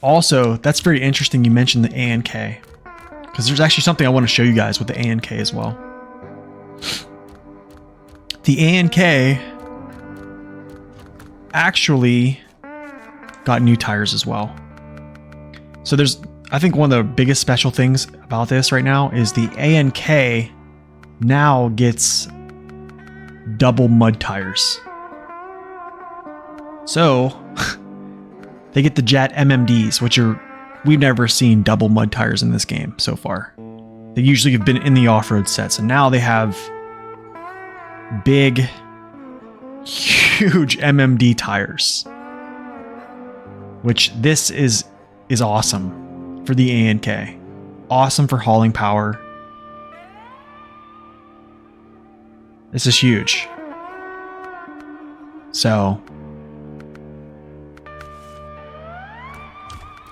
Also, that's very interesting you mentioned the A&K, because there's actually something I want to show you guys with the A&K as well. The A&K actually got new tires as well. So I think one of the biggest special things about this right now is the A&K now gets double mud tires. So they get the Jet MMDs, which we've never seen double mud tires in this game so far. They usually have been in the off-road sets, and now they have big, huge MMD tires, which this is awesome for the A&K. Awesome for hauling power. This is huge. So,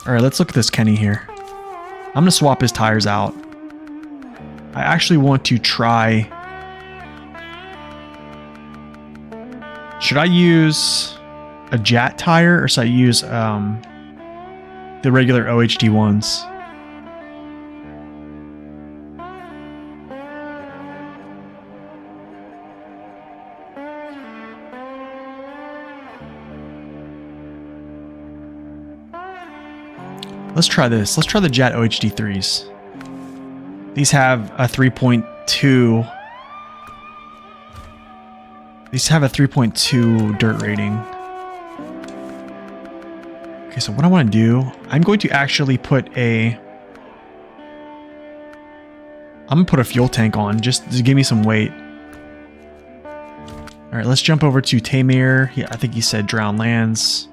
alright, let's look at this Kenny here. I'm going to swap his tires out. I actually want to try... Should I use a Jat tire or should I use the regular OHD ones? Let's try this. Let's try the Jet OHD3s. These have a 3.2. These have a 3.2 dirt rating. Okay, so what I want to do, I'm going to actually put a... I'm going to put a fuel tank on, just to give me some weight. Alright, let's jump over to Tamir. Yeah, I think he said Drowned Lands.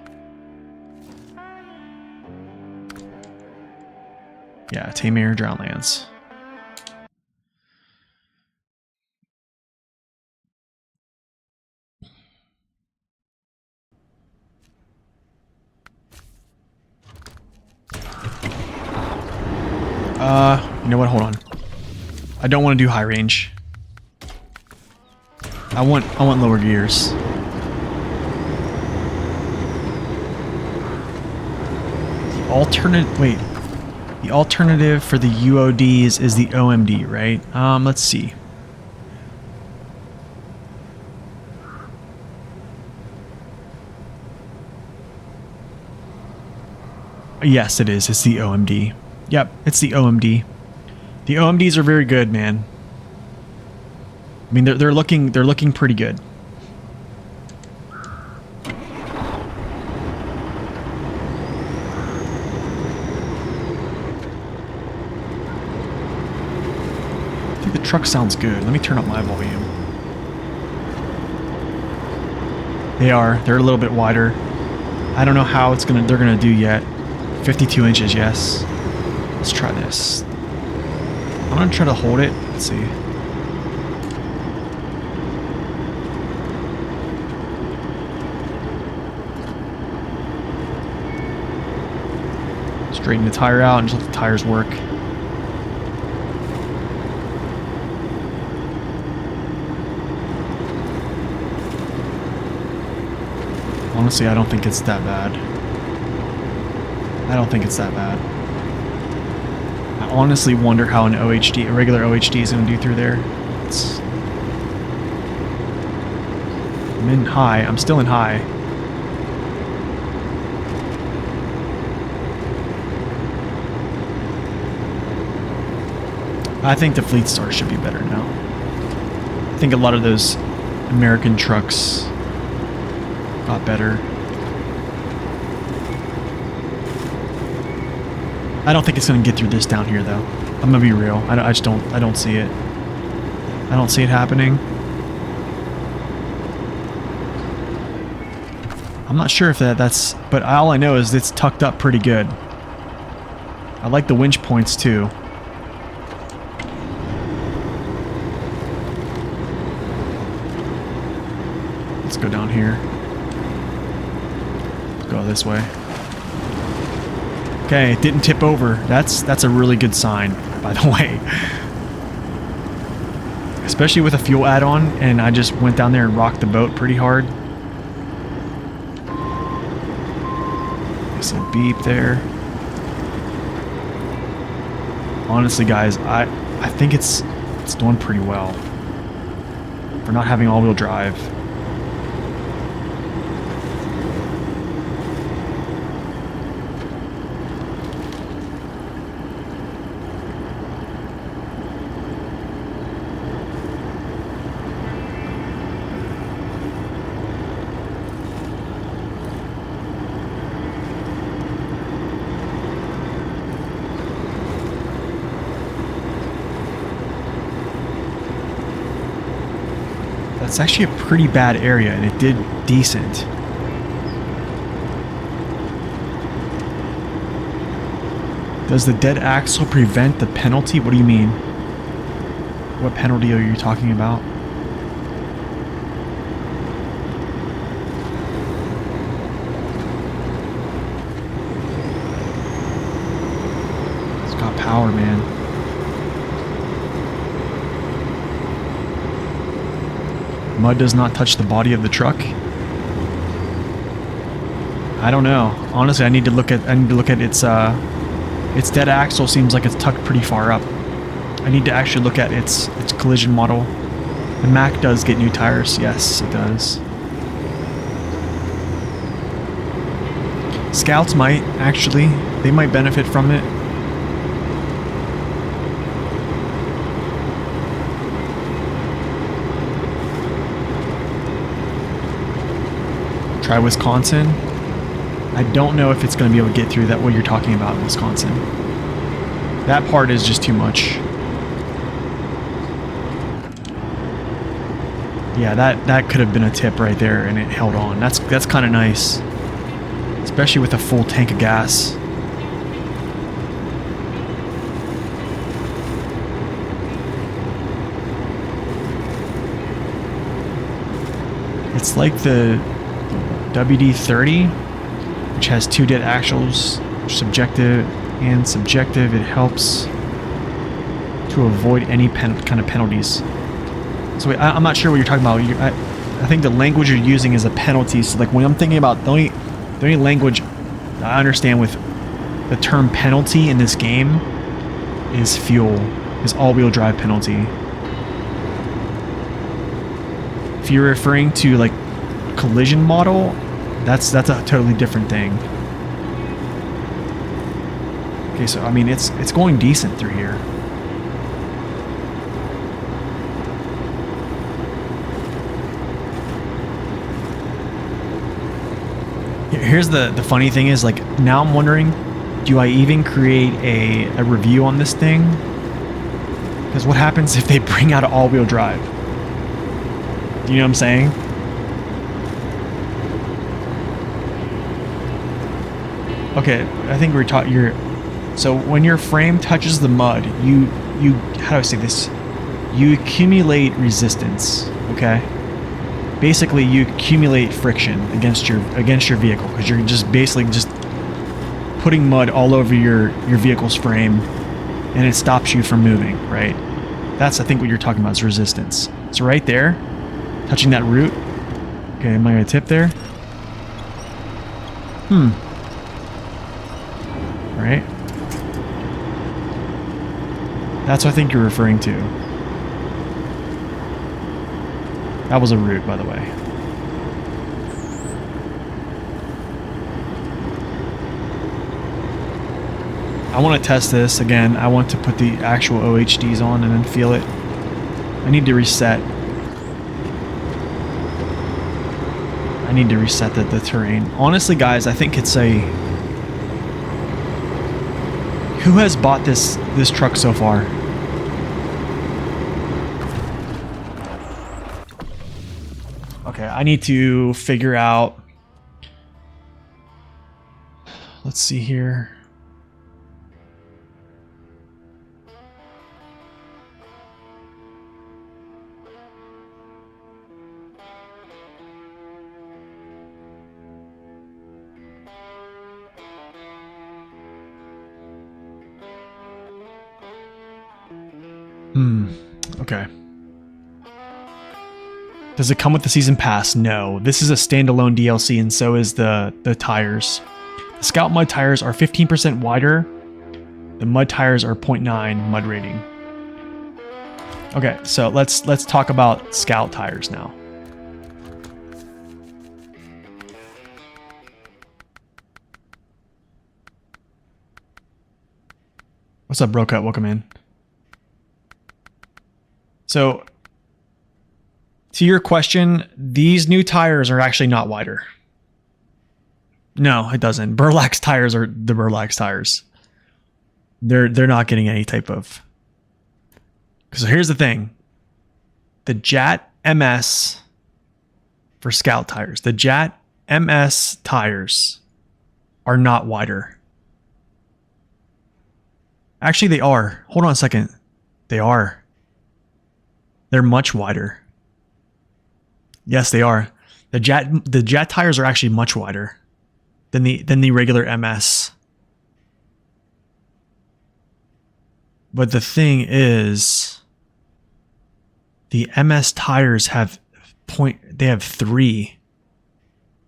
Yeah, Tamir, Drowned Lands. You know what? Hold on. I don't want to do high range. I want lower gears. The alternative for the UODs is the OMD, right? Let's see. Yes, it is. It's the OMD. Yep, it's the OMD. The OMDs are very good, man. I mean, they're looking pretty good. I think the truck sounds good. Let me turn up my volume. They're a little bit wider. I don't know how they're gonna do yet. 52 inches, yes. Let's try this. I'm gonna try to hold it. Let's see. Straighten the tire out and just let the tires work. Honestly, I don't think it's that bad. I don't think it's that bad. I honestly wonder how a regular OHD is going to do through there. I'm in high. I'm still in high. I think the Fleet Star should be better now. I think a lot of those American trucks got better. I don't think it's going to get through this down here, though. I'm going to be real. I don't see it. I don't see it happening. I'm not sure if that's... But all I know is it's tucked up pretty good. I like the winch points, too. Let's go down here. Let's go this way. Okay, it didn't tip over. That's a really good sign, by the way. Especially with a fuel add-on, and I just went down there and rocked the boat pretty hard. There's a beep there. Honestly, guys, I think it's doing pretty well for not having all-wheel drive. It's actually a pretty bad area, and it did decent. Does the dead axle prevent the penalty? What do you mean? What penalty are you talking about? It's got power, man. Mud does not touch the body of the truck. I don't know. Honestly, I need to look at its dead axle. Seems like it's tucked pretty far up. I need to actually look at its collision model. The Mac does get new tires. Yes, it does. Scouts might, actually. They might benefit from it. Try Wisconsin. I don't know if it's going to be able to get through that what you're talking about in Wisconsin. That part is just too much. Yeah, that could have been a tip right there, and it held on. That's kind of nice, especially with a full tank of gas. It's like the WD-30, which has 2 dead axles, subjective and subjective. It helps to avoid any kind of penalties. So wait, I'm not sure what you're talking about. I think the language you're using is a penalty. So like when I'm thinking about the only language I understand with the term penalty in this game is fuel, is all-wheel drive penalty. If you're referring to like collision model, that's a totally different thing. Okay, so I mean it's going decent through here. Here's the funny thing is, like, now I'm wondering, do I even create a review on this thing? Because what happens if they bring out an all-wheel drive? Do you know what I'm saying? Okay, I think we're taught so when your frame touches the mud, you how do I say this? You accumulate resistance, okay? Basically, you accumulate friction against your vehicle because you're just basically just putting mud all over your vehicle's frame, and it stops you from moving, right? That's, I think, what you're talking about is resistance. So right there, touching that root. Okay, am I gonna tip there? Right? That's what I think you're referring to. That was a root, by the way. I want to test this again. I want to put the actual OHDs on and then feel it. I need to reset. I need to reset the terrain. Honestly, guys, I think it's a... Who has bought this truck so far? Okay, I need to figure out... Let's see here. Okay. Does it come with the season pass? No. This is a standalone DLC, and so is the tires. The Scout mud tires are 15% wider. The mud tires are 0.9 mud rating. Okay, so let's talk about Scout tires now. What's up, Brocut? Welcome in. So, to your question, these new tires are actually not wider. No, it doesn't. Burlax tires are the Burlax tires. They're not getting any type of... So here's the thing. The JAT MS for Scout tires. The JAT MS tires are not wider. Actually, they are. Hold on a second. They are. They're much wider. Yes, they are. The JAT tires are actually much wider than the regular MS. But the thing is, the MS tires have 3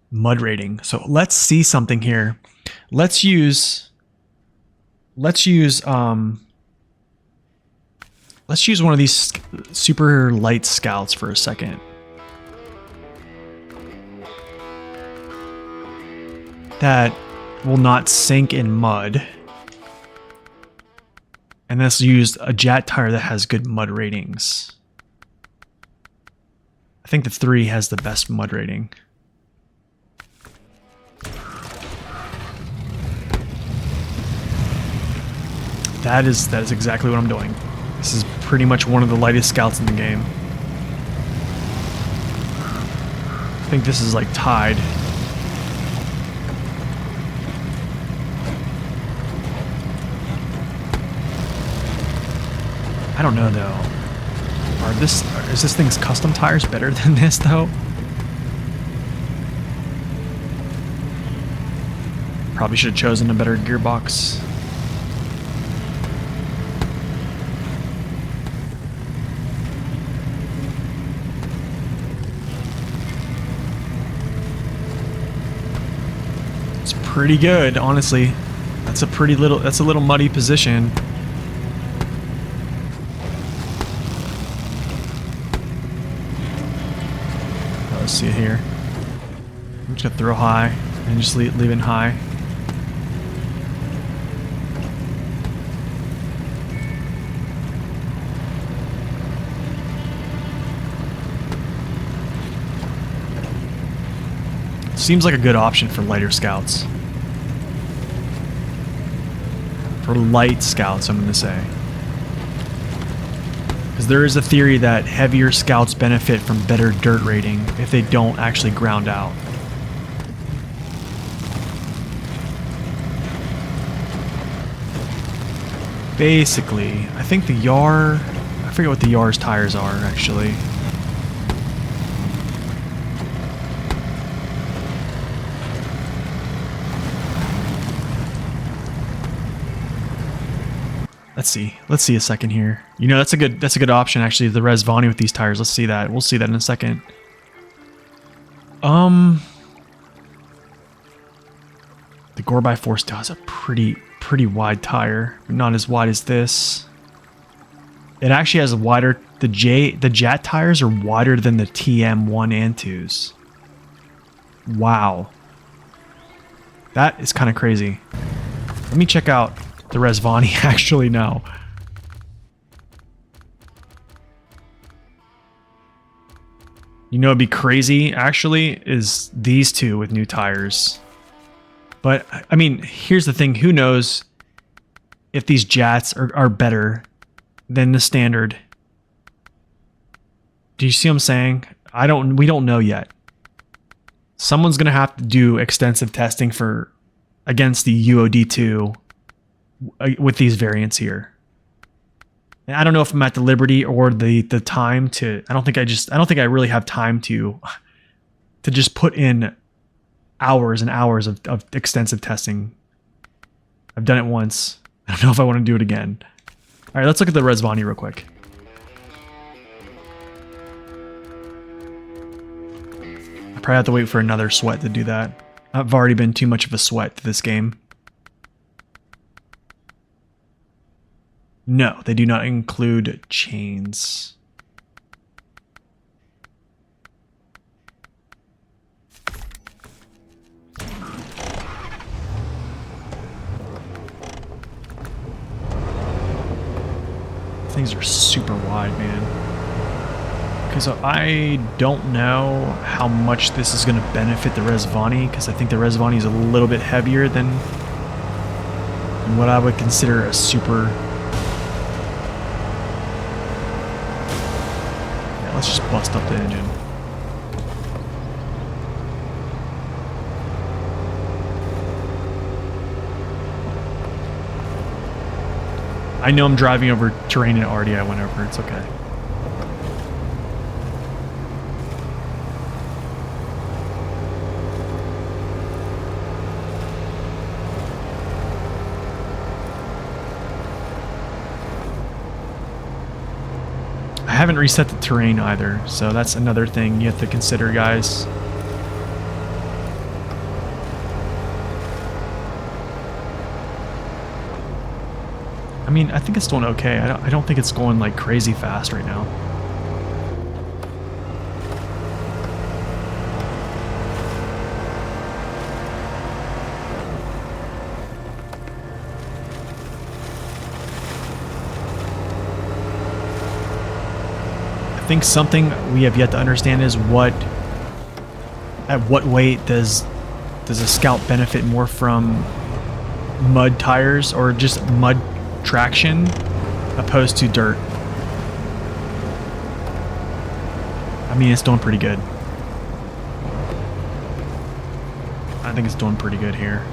mud rating. So let's see something here. Let's use one of these super light Scouts for a second. That will not sink in mud. And let's use a Jat tire that has good mud ratings. I think the 3 has the best mud rating. That is exactly what I'm doing. This is pretty much one of the lightest scouts in the game. I think this is like tied. I don't know though. Is this thing's custom tires better than this though? Probably should have chosen a better gearbox. It's pretty good, honestly. That's a little muddy position. Let's see it here. I'm just gonna throw high and just leave it high. Seems like a good option for lighter scouts. For light scouts, I'm gonna say. Because there is a theory that heavier scouts benefit from better dirt rating if they don't actually ground out. Basically, I think the Yar... I forget what the Yar's tires are, actually. Let's see a second here. You know, that's a good option actually, the Res Vani with these tires. Let's see that. We'll see that in a second. The Gore by 4 still has a pretty wide tire, but not as wide as this. It actually has a wider the Jat tires are wider than the TM1 and 2s. Wow. That is kind of crazy. Let me check out the Res Vani actually now. You know, it'd be crazy actually is these two with new tires. But I mean, here's the thing: who knows if these Jats are better than the standard? Do you see what I'm saying? We don't know yet. Someone's gonna have to do extensive testing against the UOD2 with these variants here. And I don't know if I'm at the liberty or the time to. I don't think I really have time to just put in hours and hours of extensive testing. I've done it once. I don't know if I want to do it again. All right, let's look at the Res Vani real quick. I probably have to wait for another sweat to do that. I've already been too much of a sweat to this game. No, they do not include chains. Things are super wide, man. Because I don't know how much this is going to benefit the Res Vani, because I think the Res Vani is a little bit heavier than what I would consider a super... Let's just bust up the engine. I know I'm driving over terrain and already I went over. It's okay. I haven't reset the terrain either, so that's another thing you have to consider, guys. I mean, I think it's doing okay. I don't think it's going like crazy fast right now. think something we have yet to understand is at what weight does a Scout benefit more from mud tires or just mud traction opposed to dirt. I mean, it's doing pretty good. I think it's doing pretty good here.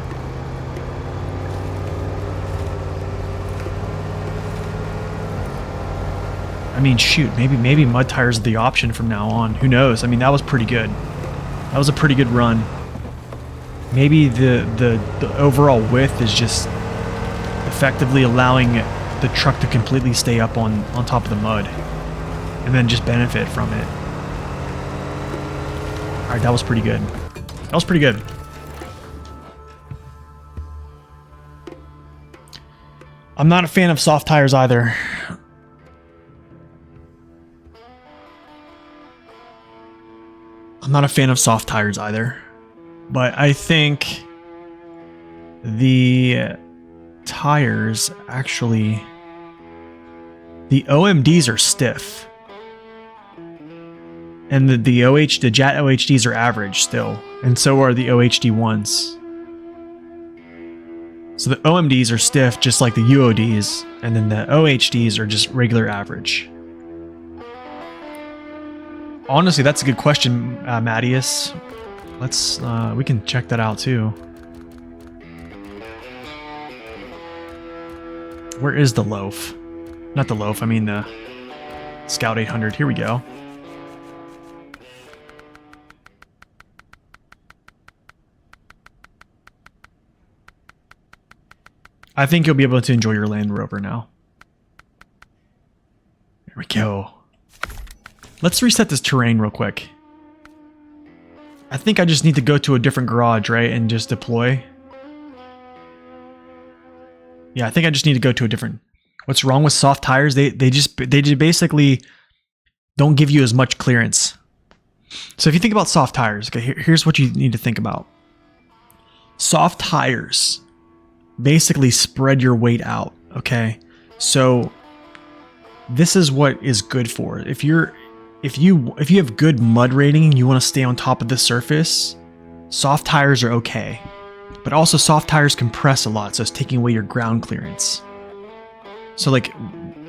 I mean, shoot, maybe mud tires are the option from now on. Who knows? I mean, that was pretty good. That was a pretty good run. Maybe the overall width is just effectively allowing the truck to completely stay up on top of the mud and then just benefit from it. All right, that was pretty good. That was pretty good. I'm not a fan of soft tires either. I'm not a fan of soft tires either, but I think the tires actually, the OMDs are stiff, and the Jet OHDs are average still, and so are the OHD ones. So the OMDs are stiff just like the UODs, and then the OHDs are just regular average. Honestly, that's a good question, Mattias. Let's, we can check that out too. Where is the loaf? Not the loaf, I mean the Scout 800. Here we go. I think you'll be able to enjoy your Land Rover now. Here we go. Let's reset this terrain real quick. I think I just need to go to a different garage, right? And just deploy. Yeah, I think I just need to go to a different... What's wrong with soft tires? They just basically don't give you as much clearance. So if you think about soft tires, okay, here's what you need to think about. Soft tires basically spread your weight out, okay? So this is what is good for. If you have good mud rating and you want to stay on top of the surface, soft tires are okay. But also soft tires compress a lot, so it's taking away your ground clearance. So like,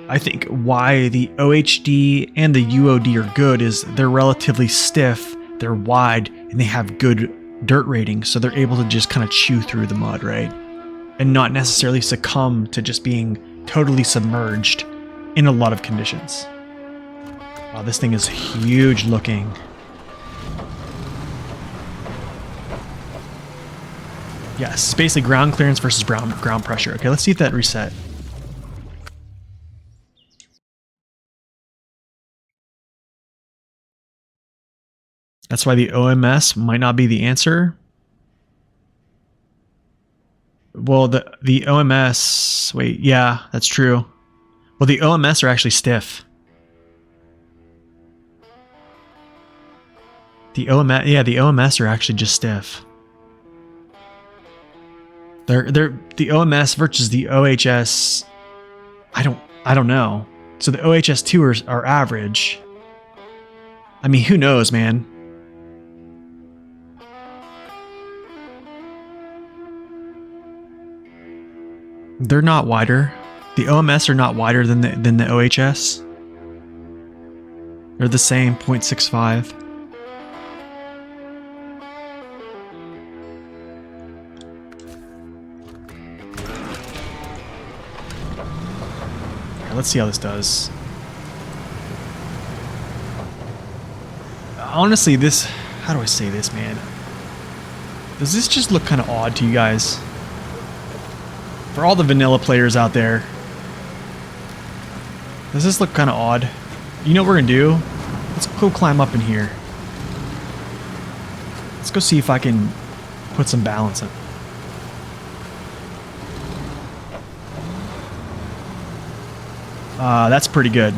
I think why the OHD and the UOD are good is they're relatively stiff, they're wide, and they have good dirt rating, so they're able to just kind of chew through the mud, right? And not necessarily succumb to just being totally submerged in a lot of conditions. Wow, this thing is huge looking. Yes, it's basically ground clearance versus ground pressure. Okay, let's see if that reset. That's why the OMS might not be the answer. Well, the OMS... Wait, yeah, that's true. Well, the OMS are actually stiff. The OMS are actually just stiff. They're the OMS versus the OHS. I don't know. So the OHS2 are average. I mean, who knows, man? They're not wider. The OMS are not wider than the OHS. They're the same, 0.65. Let's see how this does. Honestly, this... How do I say this, man? Does this just look kind of odd to you guys? For all the vanilla players out there, does this look kind of odd? You know what we're going to do? Let's go climb up in here. Let's go see if I can put some balance in. That's pretty good.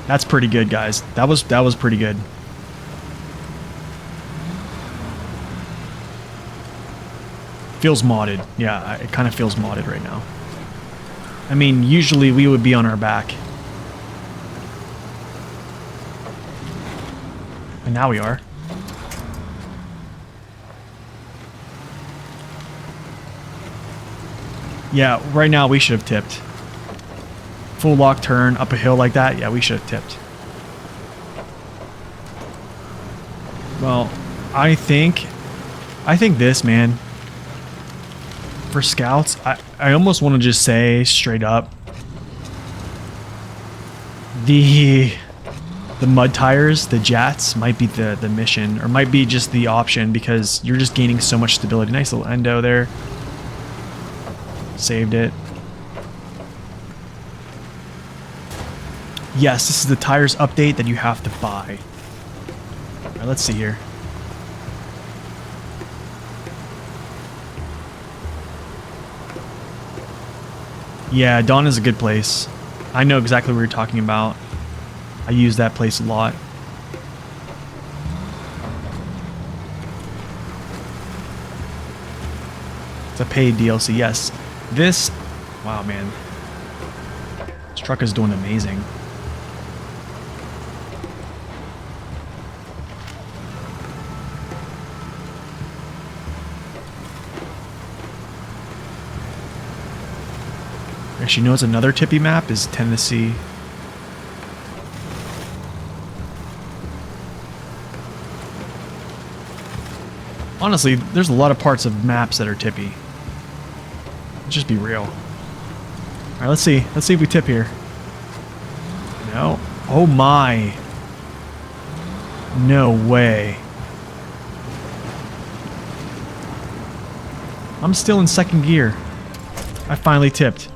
That's pretty good, guys. That was pretty good. Feels modded. Yeah, it kind of feels modded right now. I mean, usually we would be on our back. Now we are. Yeah, right now we should have tipped. Full lock turn up a hill like that. Yeah, we should have tipped. Well, I think this, man. For scouts, I almost want to just say straight up. The mud tires, the jats, might be the mission, or might be just the option, because you're just gaining so much stability. Nice little endo there. Saved it. Yes, this is the tires update that you have to buy. Alright, let's see here. Yeah, Dawn is a good place. I know exactly what you're talking about. I use that place a lot. It's a paid DLC, yes. This... Wow, man. This truck is doing amazing. Actually, you know what's another tippy map is Tennessee. Honestly, there's a lot of parts of maps that are tippy. Let's just be real. Alright, let's see. Let's see if we tip here. No. Oh my. No way. I'm still in second gear. I finally tipped.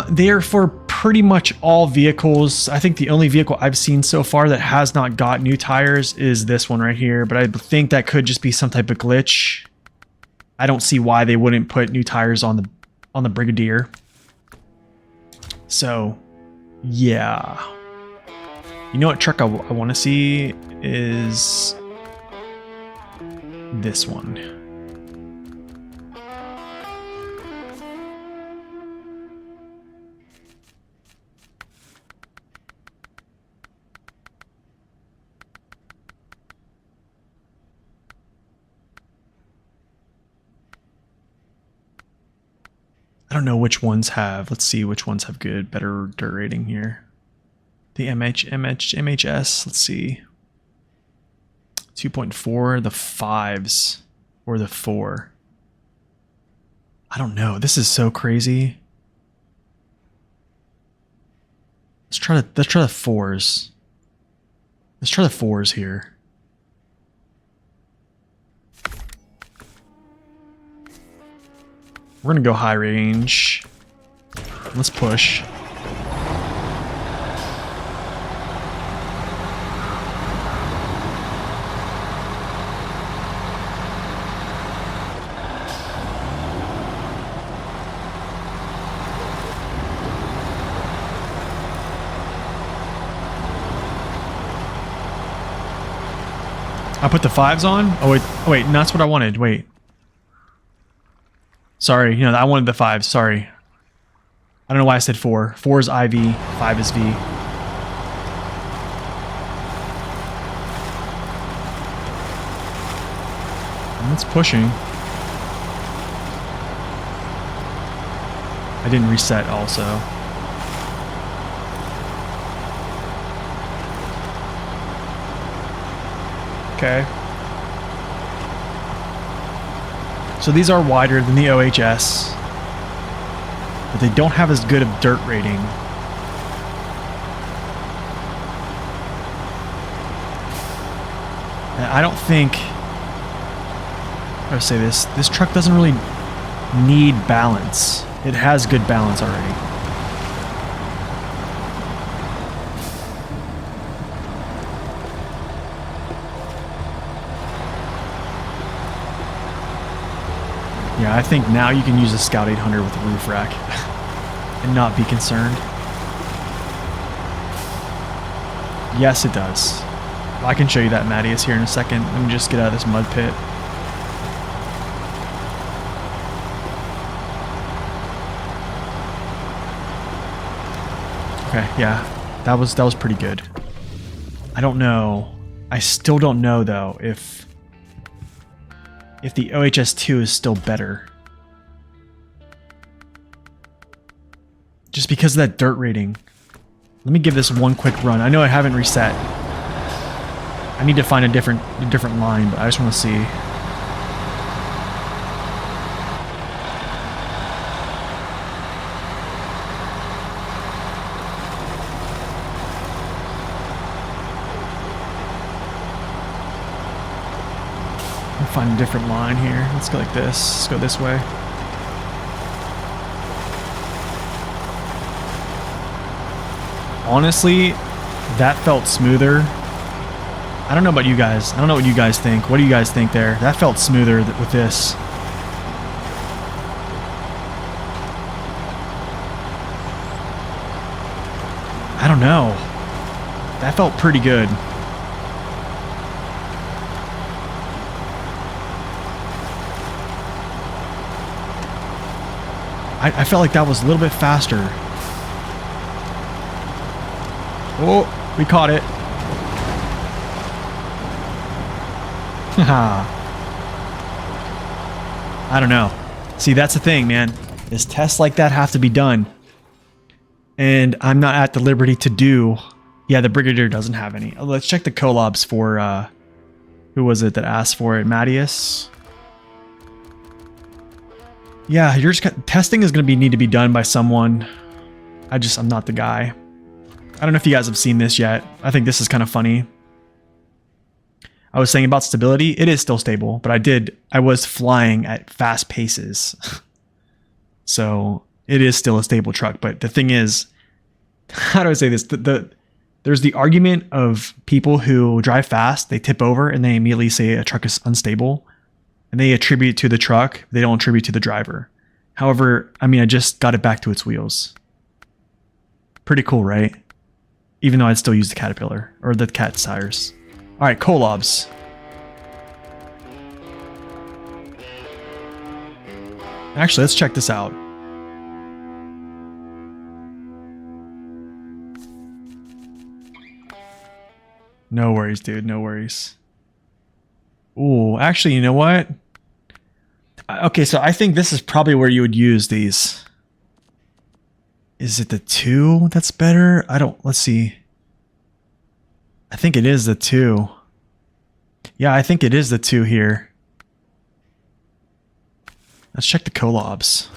They're for pretty much all vehicles. I think the only vehicle I've seen so far that has not got new tires is this one right here, but I think that could just be some type of glitch. I don't see why they wouldn't put new tires on the Brigadier. So, yeah. You know what truck I want to see is this one. I don't know which ones have. Let's see which ones have better dirt rating here. The MHS. Let's see. 2.4. The 5s or the 4. I don't know. This is so crazy. Let's try the 4s. Let's try the 4s here. We're gonna go high range. Let's push. I put the 5s on? Oh wait, that's what I wanted. Wait. Sorry, you know, I wanted the 5s, sorry. I don't know why I said 4. 4 is IV, 5 is V. And it's pushing. I didn't reset also. Okay. So these are wider than the OHS, but they don't have as good of dirt rating. And I don't think, how do I say this? This truck doesn't really need balance. It has good balance already. Yeah, I think now you can use a Scout 800 with a roof rack and not be concerned. Yes, it does. I can show you that, Mattias, here in a second. Let me just get out of this mud pit. Okay, yeah. That was pretty good. I don't know. I still don't know though if the OHS2 is still better. Just because of that dirt rating. Let me give this one quick run. I know I haven't reset. I need to find a different line, but I just want to see. Find a different line here. Let's go like this. Let's go this way. Honestly, that felt smoother. I don't know about you guys. I don't know what you guys think. What do you guys think there? That felt smoother with this. I don't know. That felt pretty good. I felt like that was a little bit faster. Oh, we caught it. Haha. I don't know. See, that's the thing, man. Is tests like that have to be done. And I'm not at the liberty to do... Yeah, the Brigadier doesn't have any. Let's check the collabs for... who was it that asked for it? Mattias? Yeah, testing is going to need to be done by someone. I'm not the guy. I don't know if you guys have seen this yet. I think this is kind of funny. I was saying about stability. It is still stable, but I was flying at fast paces. So it is still a stable truck. But the thing is, how do I say this? There's the argument of people who drive fast, they tip over and they immediately say a truck is unstable. And they attribute to the truck, they don't attribute to the driver. However, I mean, I just got it back to its wheels. Pretty cool, right? Even though I'd still use the Caterpillar, or the Cat tires. Alright, collabs. Actually, let's check this out. No worries, dude, no worries. Ooh, actually, you know what? Okay, so I think this is probably where you would use these. Is it the 2 that's better? Let's see. I think it is the 2. Yeah, I think it is the 2 here. Let's check the collabs.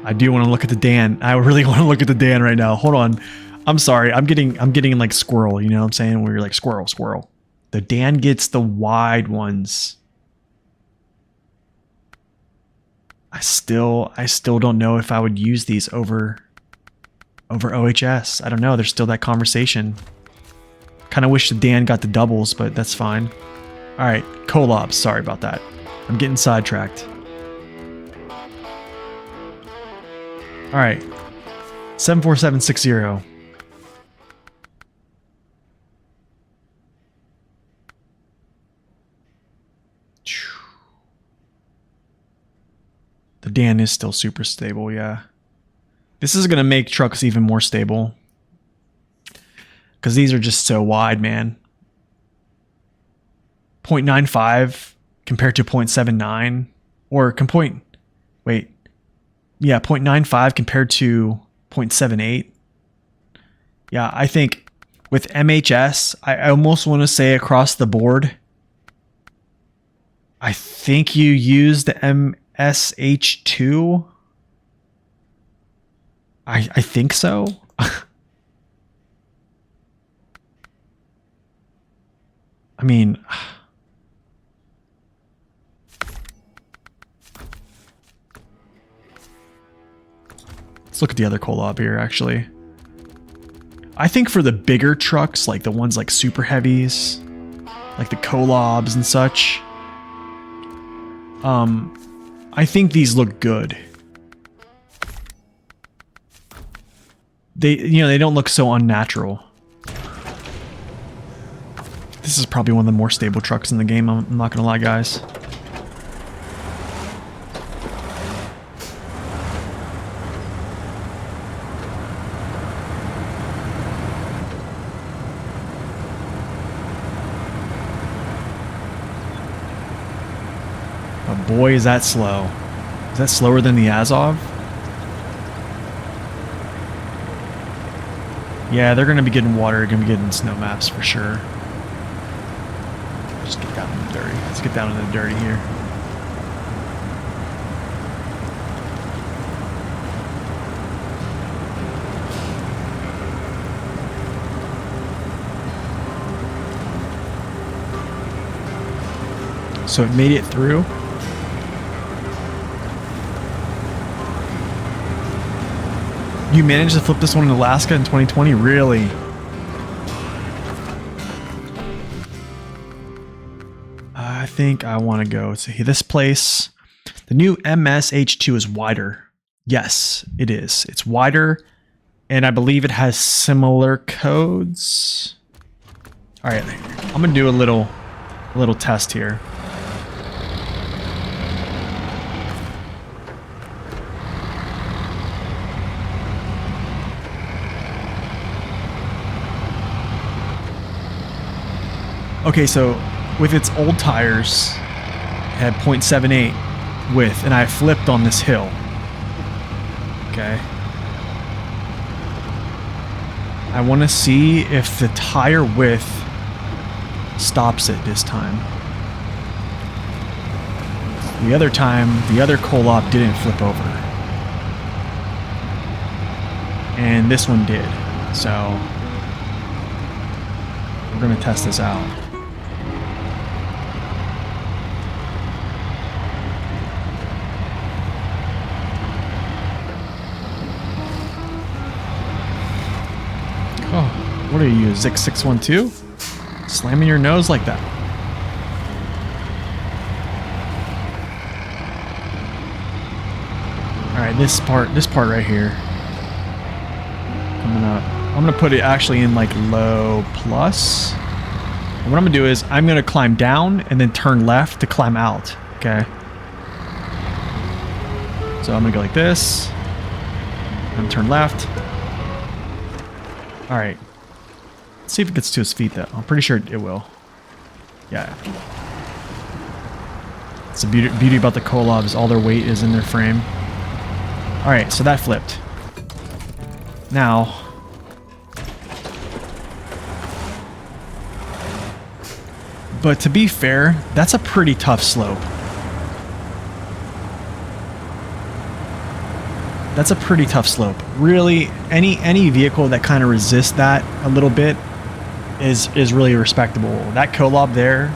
I do want to look at the Dan. I really want to look at the Dan right now. Hold on. I'm sorry. I'm getting like squirrel, you know what I'm saying? Where you're like squirrel. The Dan gets the wide ones. I still don't know if I would use these over OHS. I don't know. There's still that conversation. Kind of wish the Dan got the doubles, but that's fine. All right, collabs. Sorry about that. I'm getting sidetracked. All right, 74760. The Dan is still super stable, yeah. This is going to make trucks even more stable. Because these are just so wide, man. 0.95 compared to 0.79. Or, wait. Yeah, 0.95 compared to 0.78. Yeah, I think with MHS, I almost want to say across the board, I think you use the MSH2. I think so. I mean, let's look at the other collab here, actually. I think for the bigger trucks, like the ones like super heavies, like the collabs and such, I think these look good. They don't look so unnatural. This is probably one of the more stable trucks in the game, I'm not gonna lie, guys. But boy, is that slow. Is that slower than the Azov? Yeah, they're gonna be getting water, gonna be getting snow maps for sure. Just get down in the dirty. Let's get down in the dirty here. So it made it through. You managed to flip this one in Alaska in 2020? Really? I think I want to go to this place. The new MSH2 is wider. Yes, it is. It's wider, and I believe it has similar codes. All right, I'm gonna do a little test here. Okay, so with its old tires, it had 0.78 width, and I flipped on this hill. Okay. I want to see if the tire width stops it this time. The other time, the other Kolob didn't flip over. And this one did. So we're going to test this out. Oh, what are you, Zik 612? Slamming your nose like that. Alright, this part right here. Coming up. I'm gonna put it actually in like low plus. And what I'm gonna do is I'm gonna climb down and then turn left to climb out. Okay. So I'm gonna go like this. And turn left. Alright. Let's see if it gets to his feet though. I'm pretty sure it will. Yeah. It's the beauty about the Kolobs. All their weight is in their frame. Alright, so that flipped. Now... But to be fair, that's a pretty tough slope. That's a pretty tough slope. Really, any vehicle that kind of resists that a little bit is really respectable. That Kolob there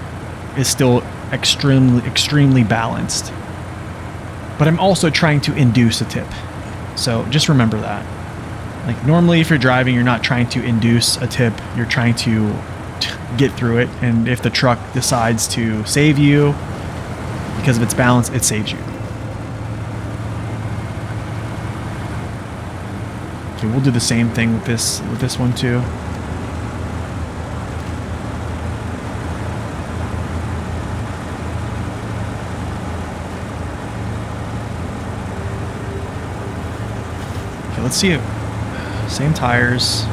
is still extremely balanced. But I'm also trying to induce a tip. So just remember that. Like normally if you're driving, you're not trying to induce a tip, you're trying to get through it, and if the truck decides to save you because of its balance, it saves you. Okay, we'll do the same thing with this one too. Okay, let's see it. Same tires.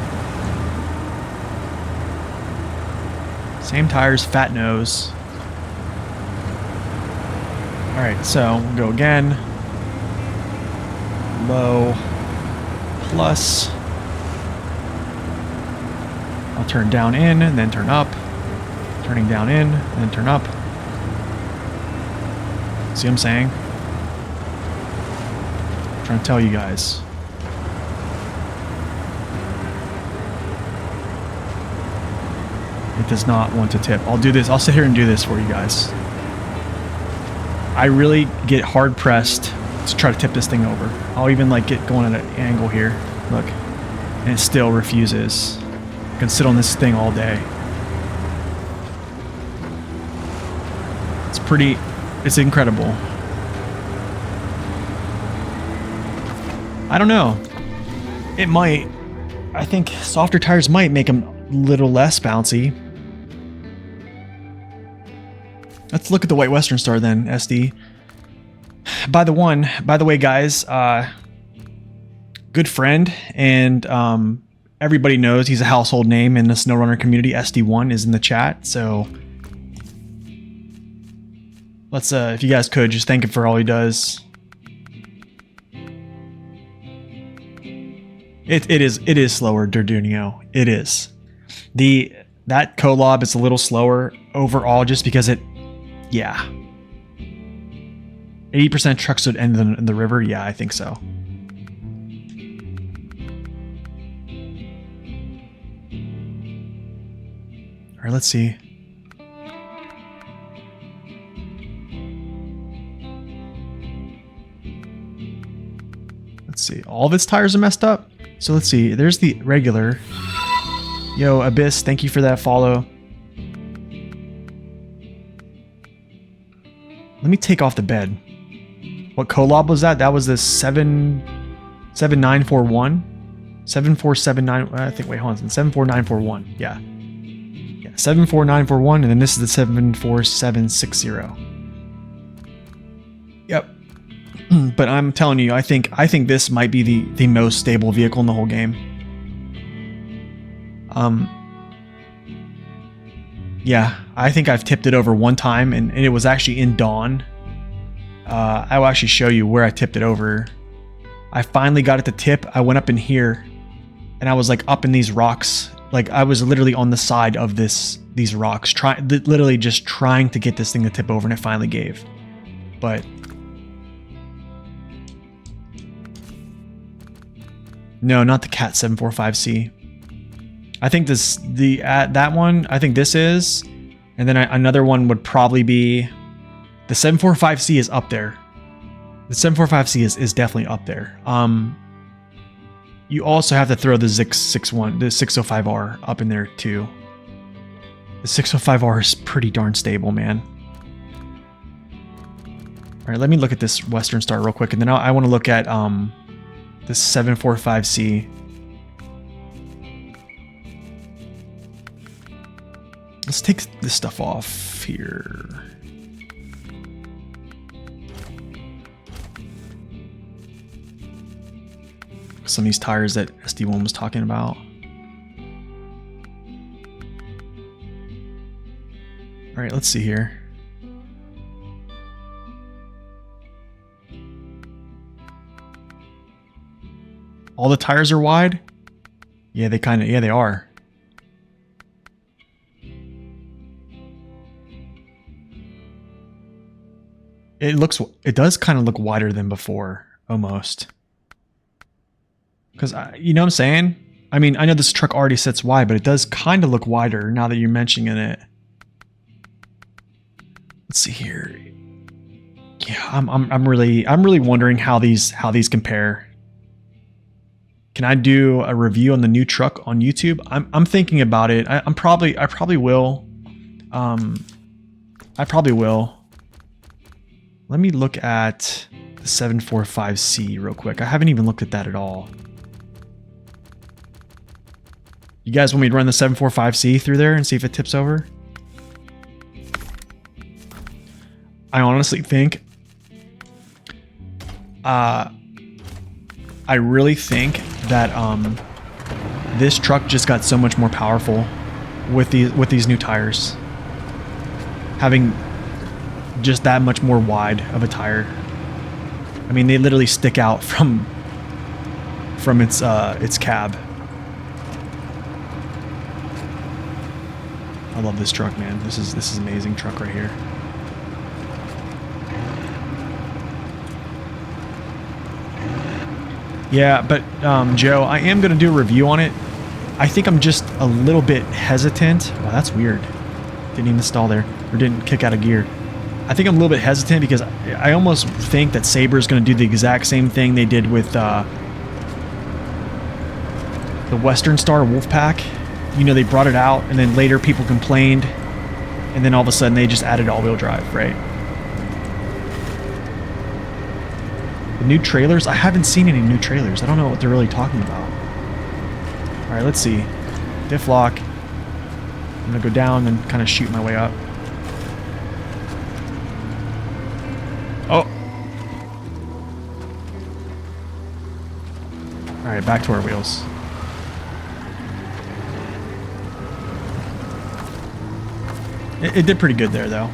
Same tires, fat nose. Alright, so we'll go again. Low. Plus. I'll turn down in and then turn up. Turning down in and then turn up. See what I'm saying? I'm trying to tell you guys. It does not want to tip. I'll do this. I'll sit here and do this for you guys. I really get hard pressed to try to tip this thing over. I'll even like get going at an angle here. Look. And it still refuses. I can sit on this thing all day. It's incredible. I don't know. It might. I think softer tires might make them a little less bouncy. Let's look at the White Western Star then, SD. By the way, guys, good friend, and everybody knows he's a household name in the SnowRunner community. SD1 is in the chat, so let's, if you guys could, just thank him for all he does. It is slower, Durdunio. It is. That Kolob is a little slower overall, just because yeah. 80% trucks would end in the river. Yeah, I think so. All right, let's see. Let's see. All of its tires are messed up. So let's see. There's the regular. Yo, Abyss, thank you for that follow. Let me take off the bed. What Kolob was that? That was the 74941? 7479. I think, wait, hold on. 74941. Yeah. Yeah, 74941, and then this is the 74760. Yep. But I'm telling you, I think this might be the most stable vehicle in the whole game. Yeah, I think I've tipped it over one time, and it was actually in Dawn. I will actually show you where I tipped it over. I finally got it to tip. I went up in here, and I was like up in these rocks. Like I was literally on the side of these rocks, literally just trying to get this thing to tip over, and it finally gave. But no, not the Cat 745C. I think that one, I think this is, and then another one would probably be, the 745C is up there. The 745C is definitely up there. You also have to throw the Zix 61, the 605R up in there too. The 605R is pretty darn stable, man. All right, let me look at this Western Star real quick, and then I want to look at the 745C. Let's take this stuff off here. Some of these tires that SD1 was talking about. All right, let's see here. All the tires are wide? Yeah, they are. It does kind of look wider than before, almost. Because, you know what I'm saying? I mean, I know this truck already sits wide, but it does kind of look wider now that you're mentioning it. Let's see here. Yeah, I'm really wondering how these compare. Can I do a review on the new truck on YouTube? I'm thinking about it. I probably will. I probably will. Let me look at the 745C real quick. I haven't even looked at that at all. You guys want me to run the 745C through there and see if it tips over? I honestly think... I really think that this truck just got so much more powerful with these new tires. Having just that much more wide of a tire. I mean, they literally stick out from its cab. I love this truck, man. This is an amazing truck right here. Yeah, but Joe, I am going to do a review on it. I think I'm just a little bit hesitant. Wow, that's weird. Didn't even stall there, or didn't kick out of gear. I think I'm a little bit hesitant because I almost think that Sabre is going to do the exact same thing they did with the Western Star Wolfpack. You know, they brought it out, and then later people complained, and then all of a sudden they just added all-wheel drive, right? The new trailers? I haven't seen any new trailers. I don't know what they're really talking about. All right, let's see. Diff lock. I'm gonna go down and kind of shoot my way up. All right, back to our wheels. It did pretty good there, though.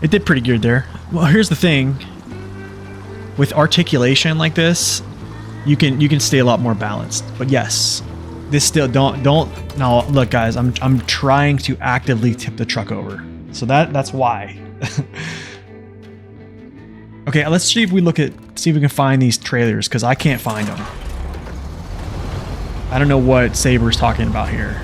It did pretty good there. Well, here's the thing. With articulation like this, you can stay a lot more balanced. But yes, this still don't. No, look, guys, I'm trying to actively tip the truck over, so that's why. Okay, let's see if we can find these trailers, because I can't find them. I don't know what Saber's talking about here.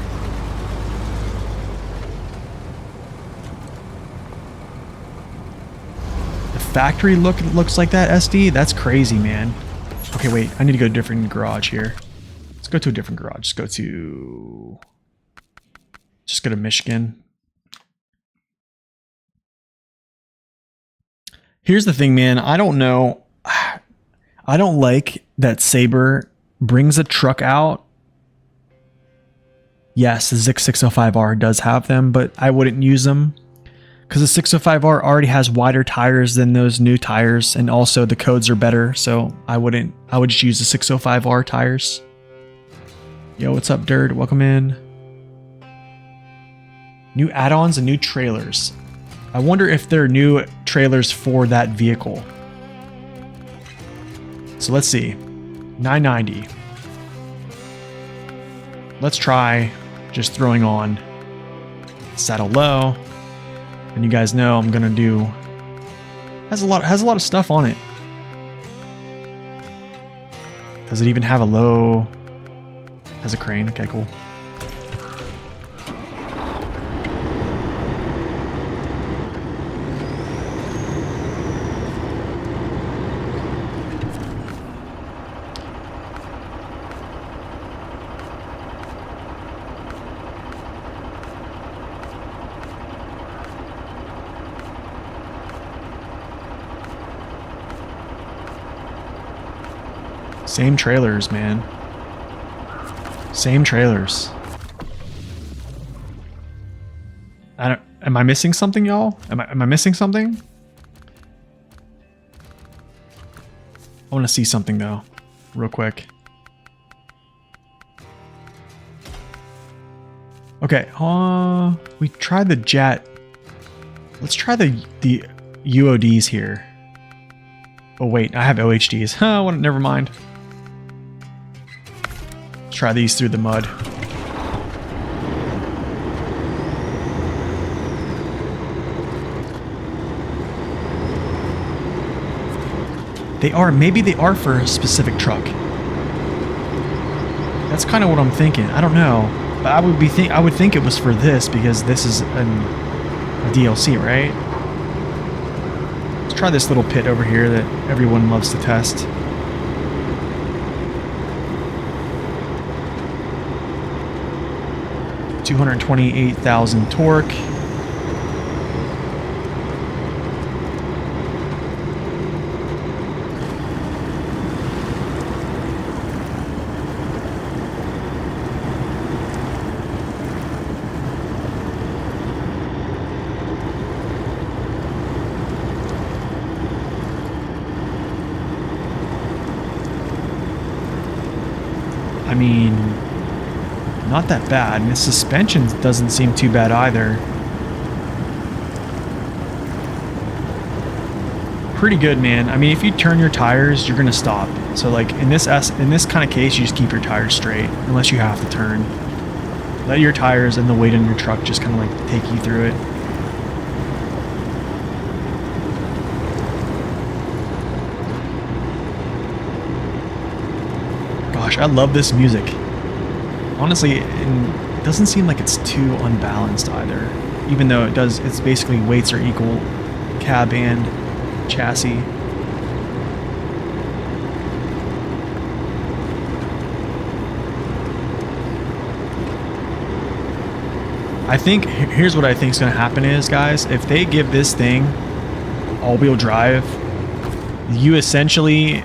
The factory looks like that, SD? That's crazy, man. Okay, wait. I need to go to a different garage here. Let's go to a different garage. Just go to Michigan. Here's the thing, man. I don't know. I don't like that Saber brings a truck out. Yes, the Zix 605R does have them, but I wouldn't use them because the 605R already has wider tires than those new tires, and also the codes are better, so I would just use the 605R tires. Yo, what's up, Dirt? Welcome in. New add-ons and new trailers. I wonder if there are new trailers for that vehicle. So let's see. 990. Let's try just throwing on saddle low. And you guys know I'm gonna do has a lot of stuff on it. Does it even have a low? Has a crane. Okay, cool. Same trailers, man. Same trailers. Am I missing something, y'all? Am I missing something? I want to see something though, real quick. Okay, we tried the jet. Let's try the UODs here. Oh wait, I have OHDs. Huh, well, never mind. Try these through the mud. Maybe they are for a specific truck. That's kind of what I'm thinking. I don't know, but I would think it was for this because this is a DLC, right? Let's try this little pit over here that everyone loves to test. $228,000 torque. I mean, not that bad. And the suspension doesn't seem too bad either. Pretty good, man. I mean, if you turn your tires, you're gonna stop. So like in this kind of case, you just keep your tires straight unless you have to turn. Let your tires and the weight on your truck just kind of like take you through it. Gosh, I love this music. Honestly, it doesn't seem like it's too unbalanced either. Even though it's basically weights are equal, cab and chassis. I think, here's what I think is going to happen is, guys, if they give this thing all-wheel drive, you essentially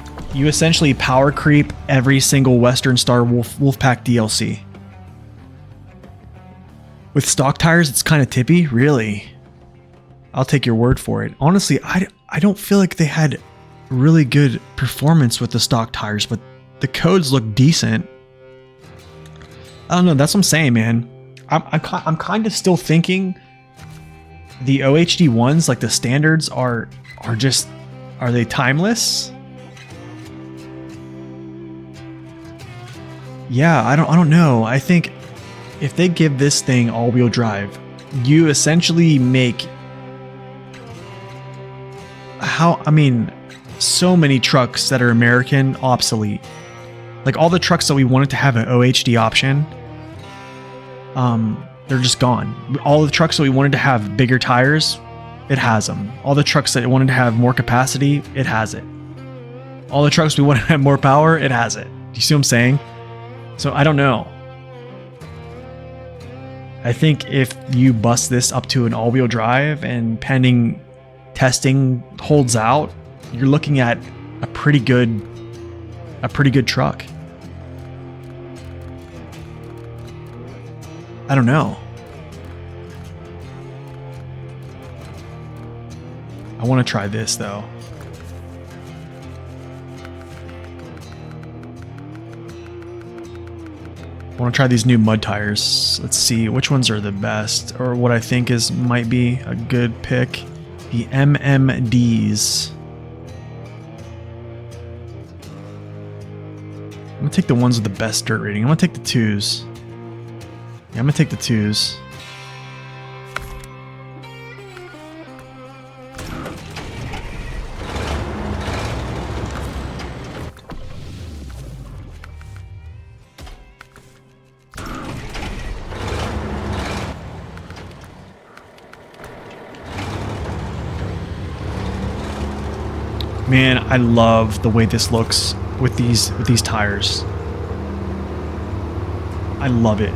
power creep every single Western Star Wolfpack DLC. With stock tires, it's kind of tippy, really. I'll take your word for it. Honestly, I don't feel like they had really good performance with the stock tires, but the codes look decent. I don't know. That's what I'm saying, man. I'm kind of still thinking the OHD ones, like the standards, are they timeless? Yeah, I don't know. I think if they give this thing all-wheel drive, you essentially make so many trucks that are American obsolete. Like all the trucks that we wanted to have an OHD option, they're just gone. All the trucks that we wanted to have bigger tires, it has them. All the trucks that wanted to have more capacity, it has it. All the trucks we wanted to have more power, it has it. Do you see what I'm saying? So I don't know. I think if you bust this up to an all-wheel drive and pending testing holds out, you're looking at a pretty good truck. I don't know. I want to try this though. I want to try these new mud tires. Let's see which ones are the best, or what I think might be a good pick. The MMDs. I'm gonna take the ones with the best dirt rating. I'm gonna take the 2s. Yeah, I'm gonna take the 2s. Man, I love the way this looks with these tires. I love it.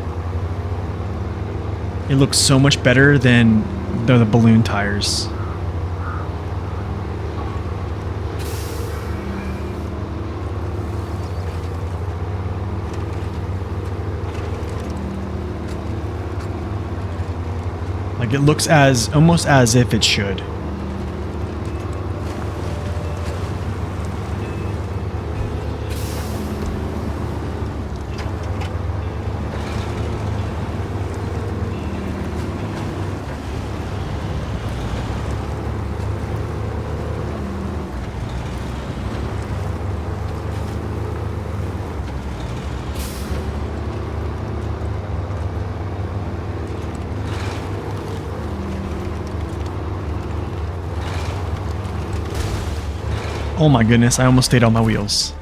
It looks so much better than the balloon tires. Like it looks almost as if it should. Oh my goodness, I almost stayed on my wheels.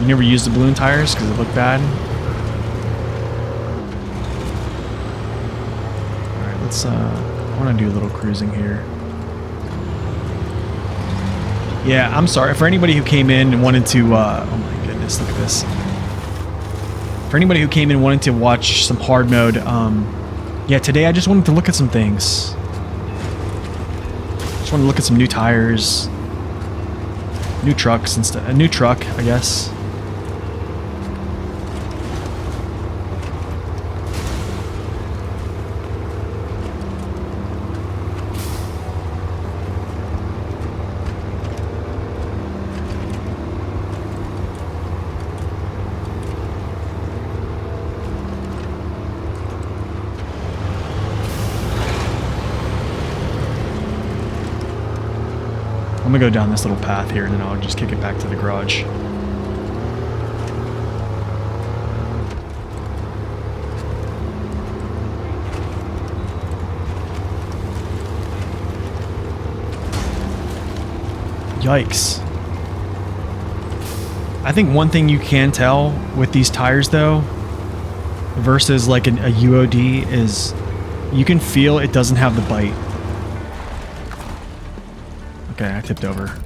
You never used the balloon tires because it looked bad? Alright, let's, I want to do a little cruising here. Yeah, I'm sorry. For anybody who came in and wanted to, oh my goodness, look at this. For anybody who came in and wanted to watch some hard mode, yeah, today I just wanted to look at some things. Just want to look at some new tires, new trucks and stuff. A new truck, I guess. I'm gonna go down this little path here and then I'll just kick it back to the garage. Yikes. I think one thing you can tell with these tires though, versus like a UOD, is you can feel it doesn't have the bite. Okay, I tipped over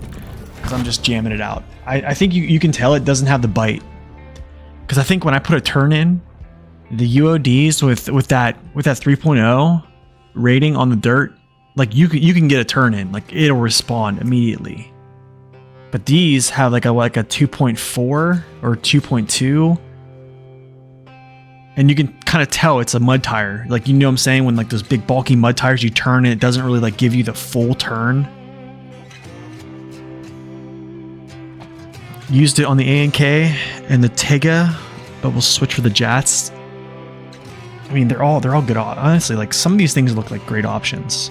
because I'm just jamming it out. I think you can tell it doesn't have the bite, because I think when I put a turn in, the UODs with that 3.0 rating on the dirt, like you can get a turn in, like it'll respond immediately. But these have like a 2.4 or 2.2, And you can kind of tell it's a mud tire. Like, you know what I'm saying? When like those big bulky mud tires, you turn and it doesn't really like give you the full turn. Used it on the A&K and the Tega, but we'll switch for the Jats. I mean, they're all good. Honestly, like some of these things look like great options.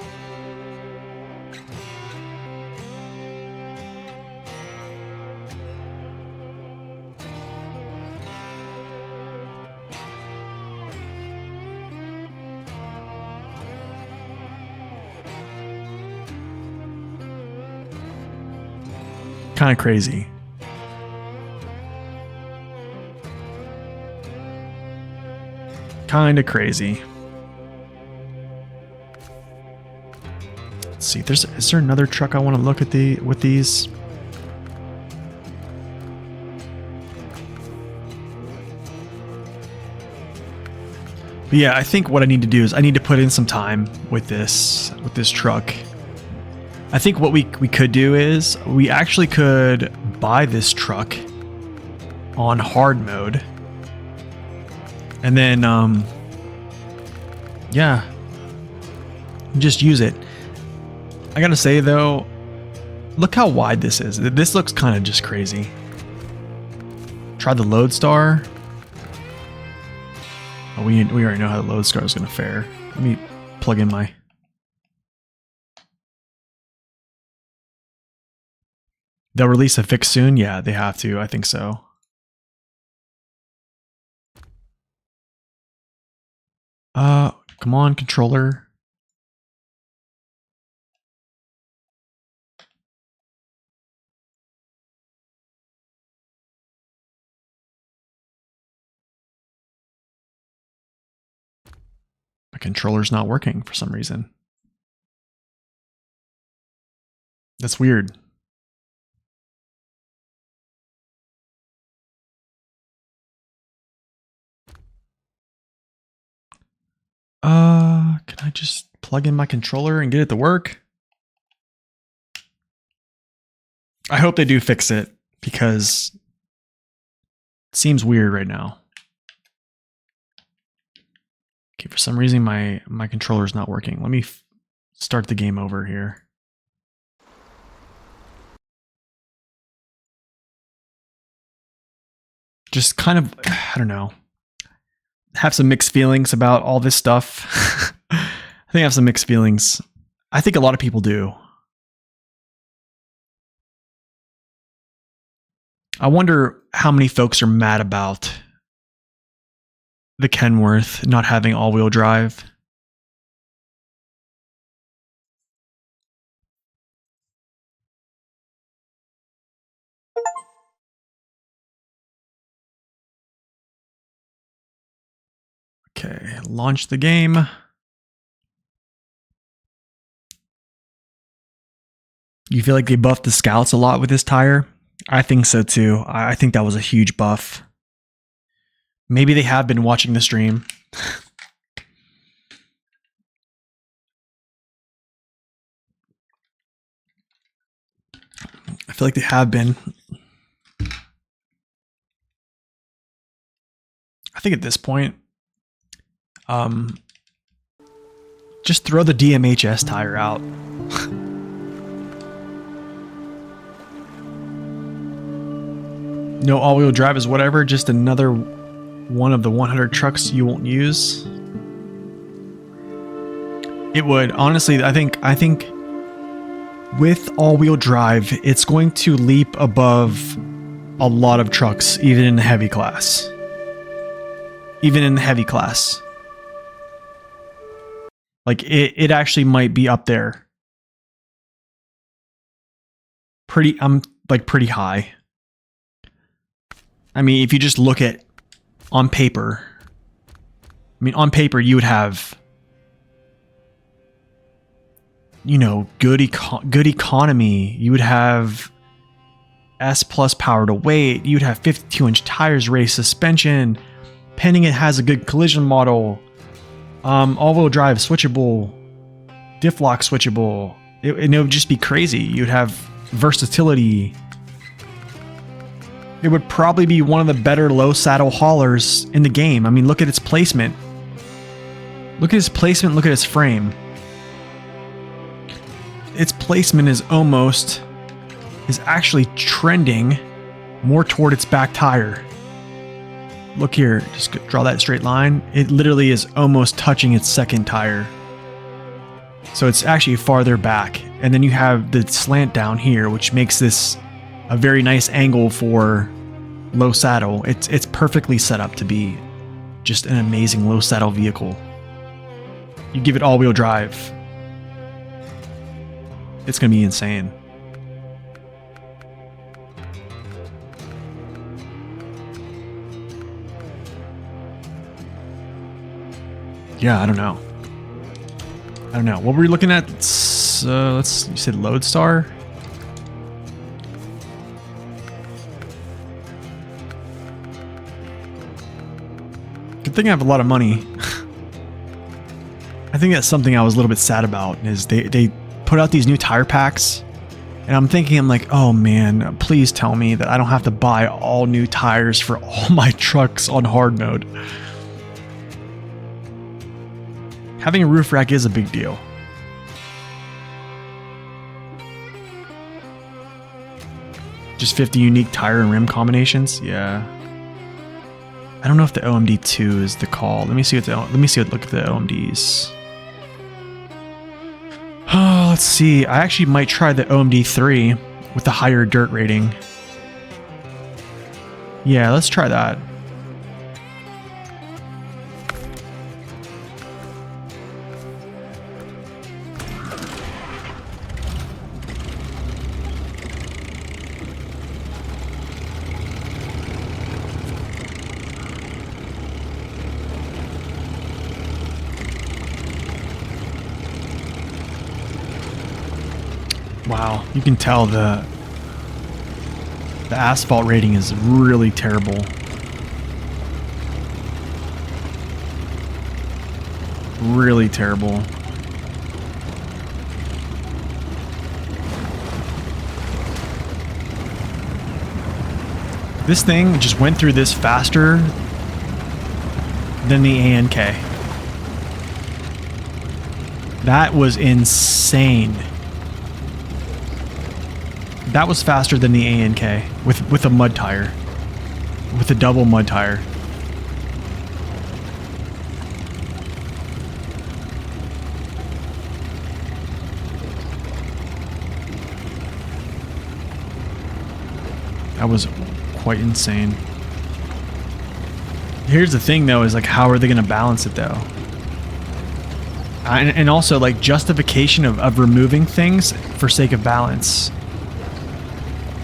Kind of crazy. Kind of crazy. Let's see. Is there another truck I want to look at with these? But yeah, I think what I need to do is I need to put in some time with this truck. I think what we could do is we actually could buy this truck on hard mode. And then, yeah, just use it. I gotta say though, look how wide this is. This looks kind of just crazy. Try the Lodestar. Oh, we already know how the Lodestar is gonna fare. Let me plug in my. They'll release a fix soon? Yeah, they have to. I think so. Come on, controller. My controller's not working for some reason. That's weird. Can I just plug in my controller and get it to work? I hope they do fix it because it seems weird right now. Okay, for some reason my controller is not working. Let me start the game over here. Just kind of, I don't know, have some mixed feelings about all this stuff. I think I have some mixed feelings. I think a lot of people do. I wonder how many folks are mad about the Kenworth not having all-wheel drive. Okay, launch the game. You feel like they buffed the Scouts a lot with this tire? I think so too. I think that was a huge buff. Maybe they have been watching the stream. I feel like they have been. I think at this point, just throw the DMHS tire out. No all-wheel drive is whatever, just another one of the 100 trucks you won't use. It would, honestly, I think with all-wheel drive, it's going to leap above a lot of trucks, even in the heavy class. Even in the heavy class. Like, it actually might be up there. Pretty high. I mean, if you just look at on paper, you would have, you know, good economy. You would have S plus power to weight. You'd have 52-inch tires, race suspension. Pending it has a good collision model. All-wheel drive switchable. Diff lock switchable. It would just be crazy. You'd have versatility. it would probably be one of the better low saddle haulers in the game. I mean, look at its placement. Look at its placement, look at its frame. Its placement is actually trending more toward its back tire. Look here, just draw that straight line. It literally is almost touching its second tire. So it's actually farther back. And then you have the slant down here, which makes this a very nice angle for low saddle. It's perfectly set up to be just an amazing low saddle vehicle. You give it all-wheel drive, it's gonna be insane. Yeah, I don't know. What were we looking at? You said Lodestar? Good thing I have a lot of money. I think that's something I was a little bit sad about, is they put out these new tire packs, and I'm like, oh man, please tell me that I don't have to buy all new tires for all my trucks on hard mode. Having a roof rack is a big deal. Just 50 unique tire and rim combinations? Yeah. I don't know if the OMD2 is the call. Look at the OMDs. Oh, let's see. I actually might try the OMD3 with the higher dirt rating. Yeah, let's try that. Wow, you can tell the asphalt rating is really terrible. Really terrible. This thing just went through this faster than the ANK. That was insane. That was faster than the ANK with a mud tire. With a double mud tire. That was quite insane. Here's the thing though, is like, how are they going to balance it though? And also like justification of removing things for sake of balance.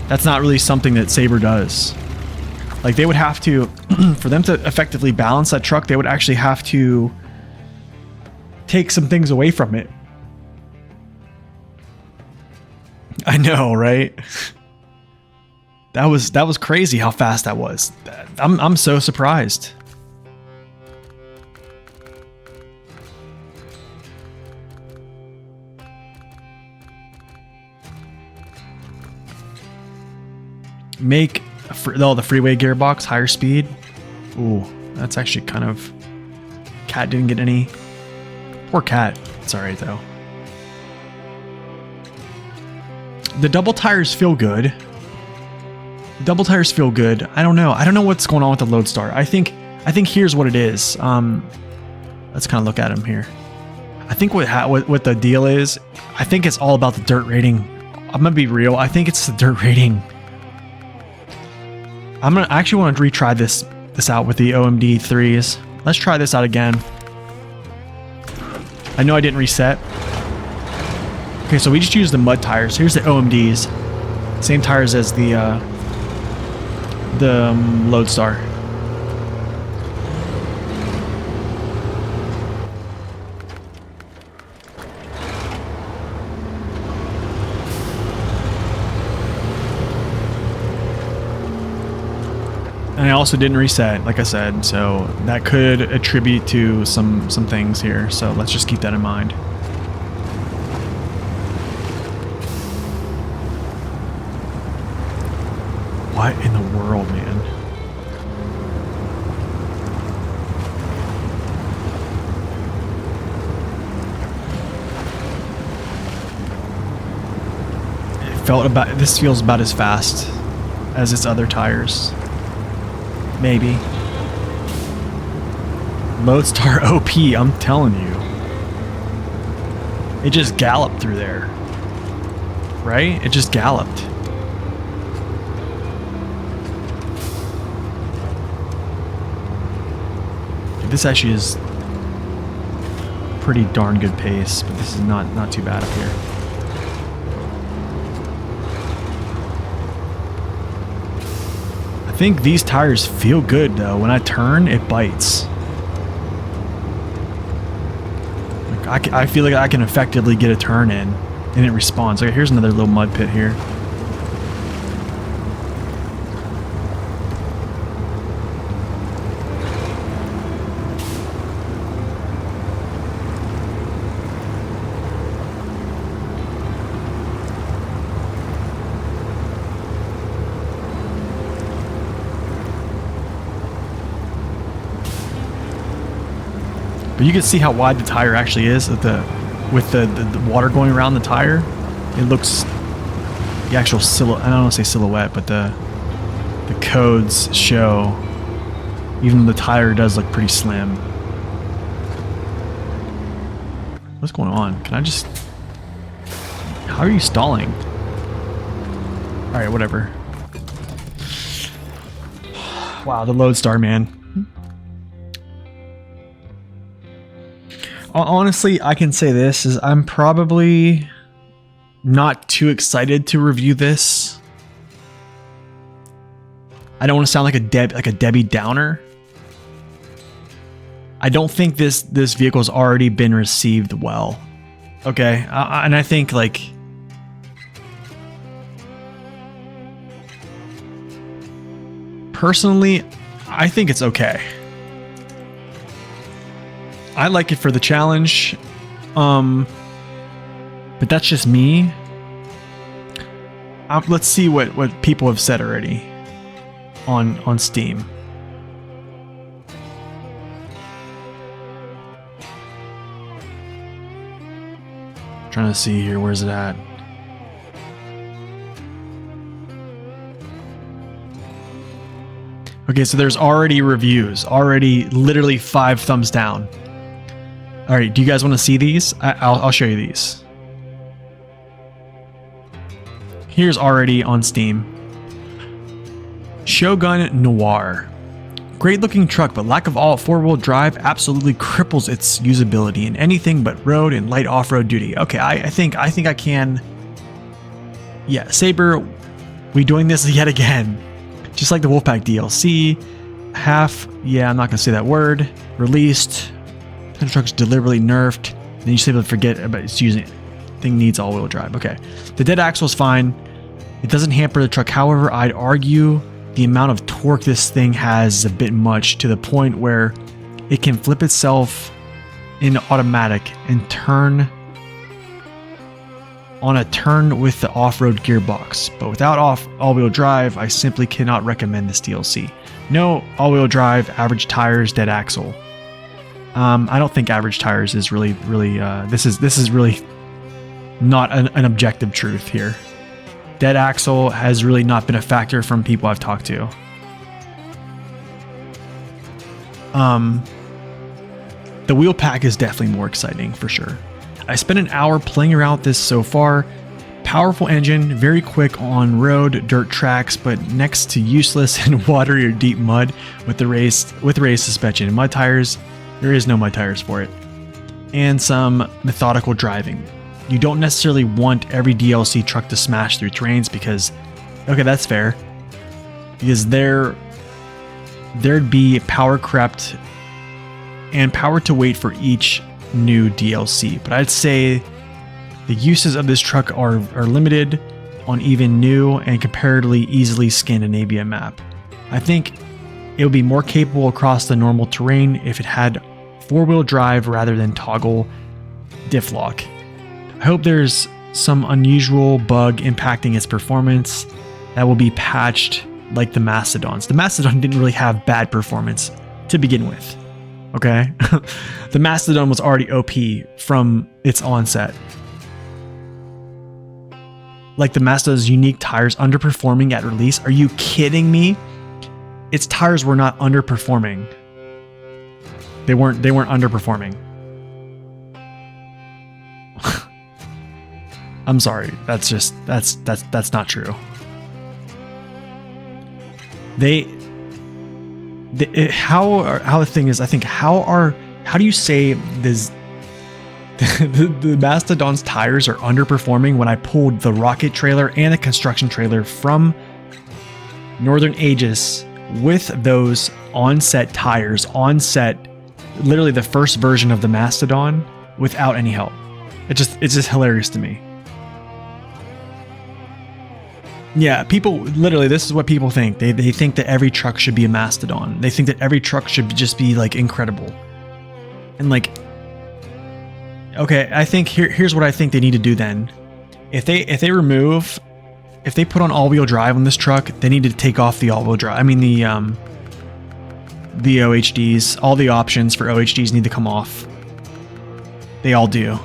That's not really something that Sabre does. Like they would have to, for them to effectively balance that truck, they would actually have to take some things away from it. I know, right? That was crazy how fast that was. I'm so surprised. Make the freeway gearbox higher speed. Ooh, that's actually kind of... Cat didn't get any. Poor Cat. It's alright though. The double tires feel good. Double tires feel good. I don't know. I don't know what's going on with the Lodestar. I think here's what it is. Let's kind of look at him here. I think what the deal is, I think it's all about the dirt rating. I'm gonna be real. I think it's the dirt rating. I actually want to retry this out with the OMD 3s. Let's try this out again. I know I didn't reset. Okay, so we just used the mud tires. Here's the OMDs. Same tires as the Lodestar. And I also didn't reset, like I said, so that could attribute to some things here. So let's just keep that in mind. What in the world, man? This feels about as fast as its other tires. Maybe. Lodestar OP, I'm telling you. It just galloped through there. Right? It just galloped. This actually is pretty darn good pace, but this is not too bad up here. I think these tires feel good though. When I turn, it bites. Like I feel like I can effectively get a turn in, and it responds. Okay, here's another little mud pit here. But you can see how wide the tire actually is with the water going around the tire. It looks the actual silhouette. I don't want to say silhouette, but the codes show. Even though the tire does look pretty slim. What's going on? Can I just? How are you stalling? All right, whatever. Wow, the Lodestar, man. Honestly, I can say this is I'm probably not too excited to review this. I don't want to sound like a Debbie Downer. I don't think this vehicle's already been received well. Okay, and I think like personally, I think it's okay. I like it for the challenge, but that's just me. Let's see what people have said already on Steam. Trying to see here, where's it at? Okay, so there's already reviews, already literally 5 thumbs down. All right, do you guys want to see these? I'll show you these. Here's already on Steam. Shogun Noir. Great looking truck, but lack of all 4-wheel drive absolutely cripples its usability in anything but road and light off-road duty. Okay, I think I can. Yeah, Saber, we doing this yet again. Just like the Wolfpack DLC. Yeah, I'm not gonna say that word. Released. The truck's deliberately nerfed. Then you simply forget about its using it. Thing needs all-wheel drive. Okay. The dead axle is fine. It doesn't hamper the truck. However, I'd argue the amount of torque this thing has is a bit much, to the point where it can flip itself in automatic and turn on a turn with the off-road gearbox. But without all-wheel drive, I simply cannot recommend this DLC. No all-wheel drive, average tires, dead axle. I don't think average tires is really this is really not an objective truth here. Dead axle has really not been a factor from people I've talked to. The wheel pack is definitely more exciting for sure. I spent an hour playing around with this so far. Powerful engine, very quick on road, dirt tracks, but next to useless in watery or deep mud with the raised suspension. And mud tires, there is no mud tires for it. And some methodical driving. You don't necessarily want every DLC truck to smash through terrains because, okay, that's fair. Because there'd be power crept and power to wait for each new DLC. But I'd say the uses of this truck are limited on even new and comparatively easily Scandinavia map. I think it would be more capable across the normal terrain if it had 4-wheel drive rather than toggle diff lock. I hope there's some unusual bug impacting its performance that will be patched like the Mastodons. The Mastodon didn't really have bad performance to begin with. Okay? The Mastodon was already OP from its onset. Like the Mastodon's unique tires underperforming at release. Are you kidding me? Its tires were not underperforming. They weren't underperforming. I'm sorry. That's not true. How the thing is, I think how do you say this the Mastodon's tires are underperforming when I pulled the rocket trailer and the construction trailer from Northern Aegis with those onset tires, literally the first version of the Mastodon without any help. It's just hilarious to me. Yeah, people, literally, this is what people think. They think that every truck should be a Mastodon. They think that every truck should just be like incredible. And like, okay, I think here's what I think they need to do then. If they put on all-wheel drive on this truck, they need to take off the all-wheel drive. I mean the OHDs, all the options for OHDs need to come off. They all do.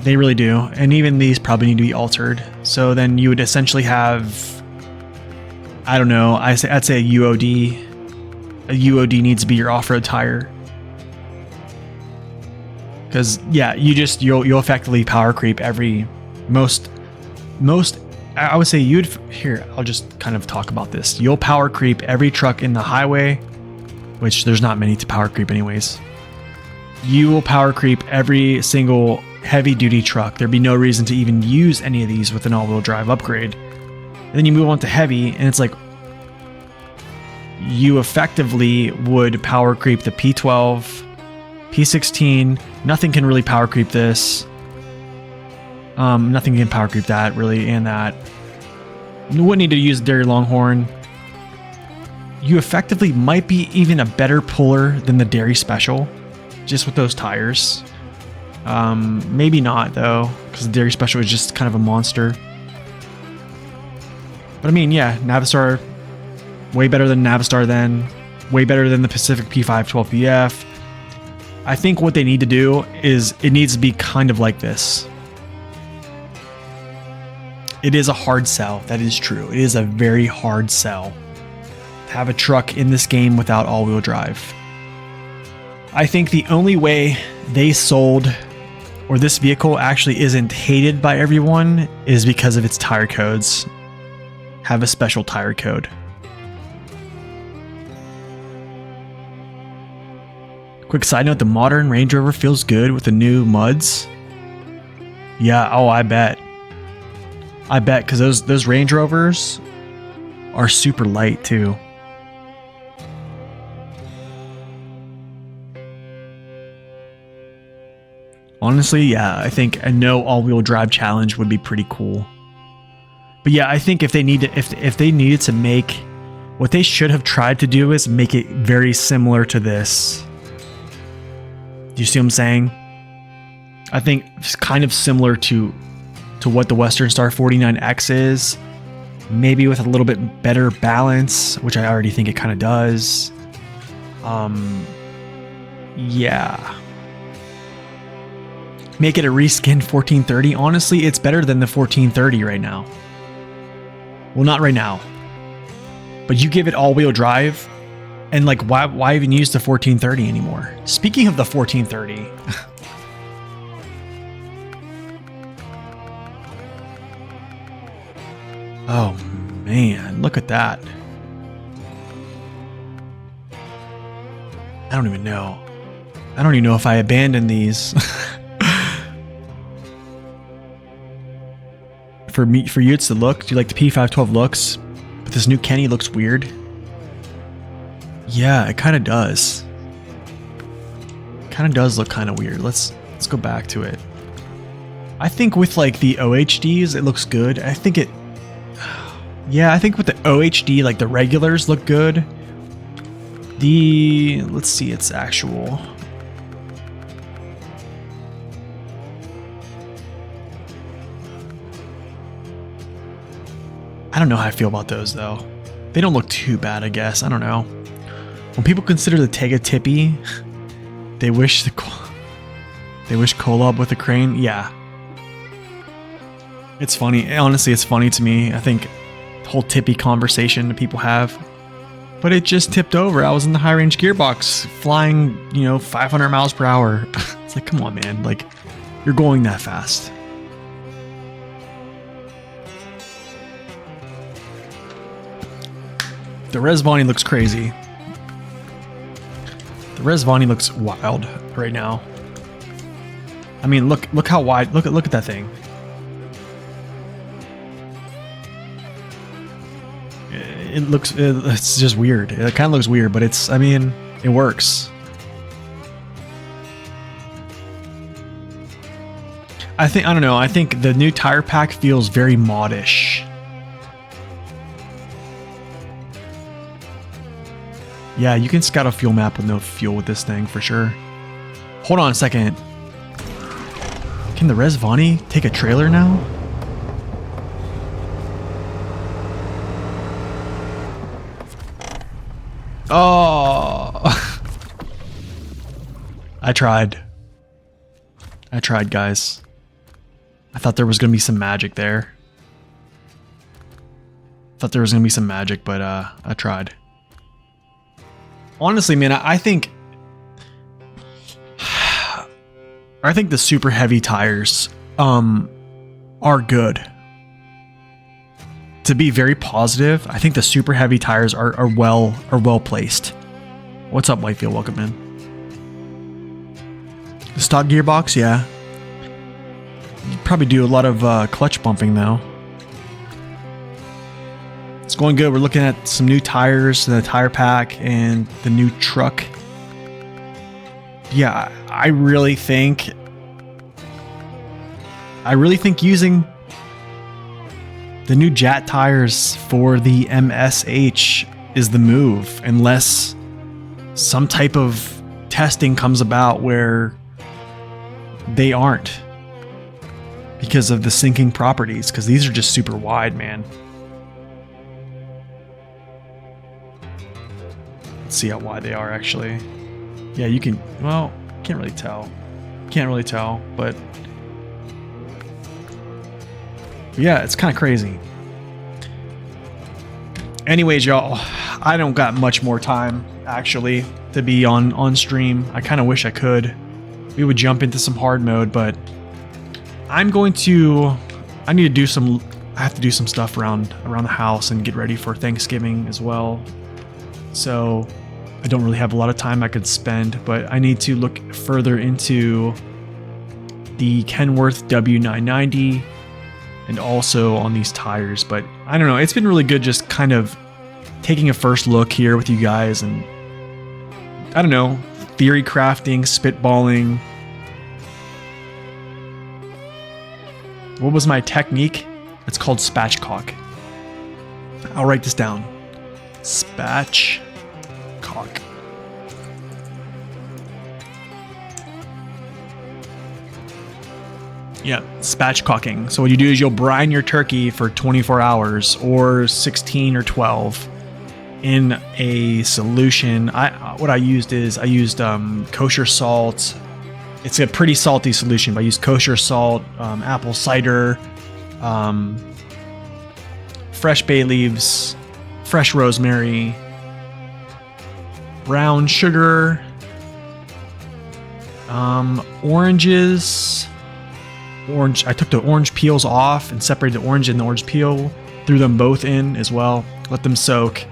They really do. And even these probably need to be altered. So then you would essentially have, I don't know, I'd say a UOD. A UOD needs to be your off-road tire. Because yeah, you'll effectively power creep every most I would say I'll just kind of talk about this. You'll power creep every truck in the highway, which there's not many to power creep anyways. You will power creep every single heavy duty truck. There'd be no reason to even use any of these with an all-wheel drive upgrade. And then you move on to heavy, and it's like you effectively would power creep the P12, P16. Nothing can really power creep this. Nothing can power creep that really, and that. You wouldn't need to use Dairy Longhorn. You effectively might be even a better puller than the Dairy Special, just with those tires. Maybe not though, because the Dairy Special is just kind of a monster. But I mean, yeah, Navistar, way better than Navistar then, way better than the Pacific P512PF. I think what they need to do is it needs to be kind of like this. It is a hard sell, that is true. It is a very hard sell to have a truck in this game without all-wheel drive. I think the only way they sold, or this vehicle actually isn't hated by everyone, is because of its tire codes. Have a special tire code. Quick side note, the modern Range Rover feels good with the new muds. Yeah, oh, I bet. I bet, because those Range Rovers are super light too. Honestly, yeah, I think a no all-wheel drive challenge would be pretty cool. But yeah, I think if they needed to make, what they should have tried to do is make it very similar to this. Do you see what I'm saying? I think it's kind of similar to what the Western Star 49X is, maybe with a little bit better balance, which I already think it kind of does. Yeah. Make it a reskinned 1430. Honestly, it's better than the 1430 right now. Well, not right now. But you give it all-wheel drive, and like, why even use the 1430 anymore? Speaking of the 1430... oh man, look at that. I don't even know. I don't even know if I abandoned these. For you, it's the look. Do you like the P512 looks? But this new Kenny looks weird. Yeah, it kind of does. Kind of does look kind of weird. Let's go back to it. I think with like the OHDs, it looks good. I think it. Yeah, I think with the OHD, like the regulars look good. Let's see its actual. I don't know how I feel about those though. They don't look too bad, I guess. I don't know. When people consider the Tega tippy, they wish Kolob with a crane. Yeah. It's funny. Honestly, it's funny to me. I think the whole tippy conversation that people have. But it just tipped over. I was in the high range gearbox flying, 500 miles per hour. It's like, come on, man. Like, you're going that fast. The Resvani looks crazy. The Resvani looks wild right now. I mean, look how wide. Look at that thing. It's just weird. It kind of looks weird, but it works. I don't know. I think the new tire pack feels very modish. Yeah, you can scout a fuel map with no fuel with this thing for sure. Hold on a second. Can the Resvani take a trailer now? Oh, I tried, guys. I thought there was going to be some magic there. But I tried. Honestly, man, I think the super heavy tires are good. To be very positive, I think the super heavy tires are well placed. What's up, Whitefield? Welcome in. The stock gearbox, yeah. You probably do a lot of clutch bumping though. It's going good. We're looking at some new tires, the tire pack, and the new truck. Yeah, I really think using the new JAT tires for the MSH is the move, unless some type of testing comes about where they aren't because of the sinking properties, because these are just super wide, man. Let's see how wide they are actually. Yeah, you can, well, can't really tell, but yeah, it's kind of crazy. Anyways, y'all, I don't got much more time actually to be on stream. I kind of wish I could. We would jump into some hard mode, but I have to do some stuff around the house and get ready for Thanksgiving as well. So I don't really have a lot of time I could spend, but I need to look further into the Kenworth W990 and also on these tires. But I don't know, it's been really good just kind of taking a first look here with you guys and, I don't know, theory crafting, spitballing. What was my technique? It's called spatchcock. I'll write this down. Spatchcock. Yeah, spatchcocking. So what you do is you'll brine your turkey for 24 hours or 16 or 12 in a solution. What I used kosher salt. It's a pretty salty solution, but I used kosher salt, apple cider, fresh bay leaves, fresh rosemary, brown sugar, oranges. I took the orange peels off and separated the orange and the orange peel, threw them both in as well, let them soak,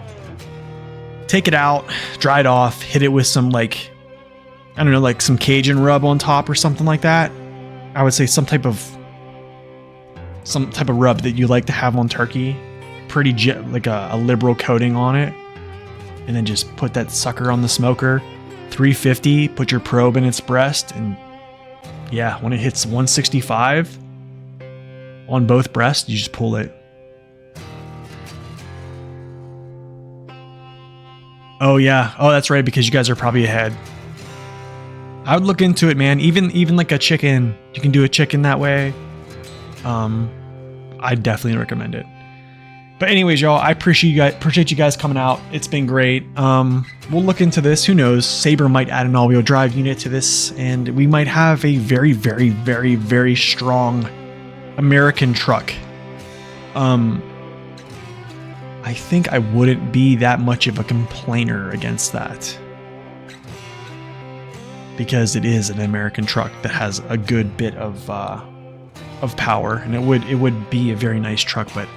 take it out, dry it off, hit it with some some Cajun rub on top or something like that. I would say some type of rub that you like to have on turkey, like a liberal coating on it, and then just put that sucker on the smoker, 350, put your probe in its breast, and yeah, when it hits 165 on both breasts, you just pull it. Oh yeah, oh that's right, because you guys are probably ahead. I would look into it, man. Even like a chicken, you can do a chicken that way. I definitely recommend it. But anyways, y'all, I appreciate you guys coming out. It's been great. We'll look into this. Who knows? Sabre might add an all-wheel drive unit to this, and we might have a very, very, very, very strong American truck. I think I wouldn't be that much of a complainer against that, because it is an American truck that has a good bit of power, and it would be a very nice truck. But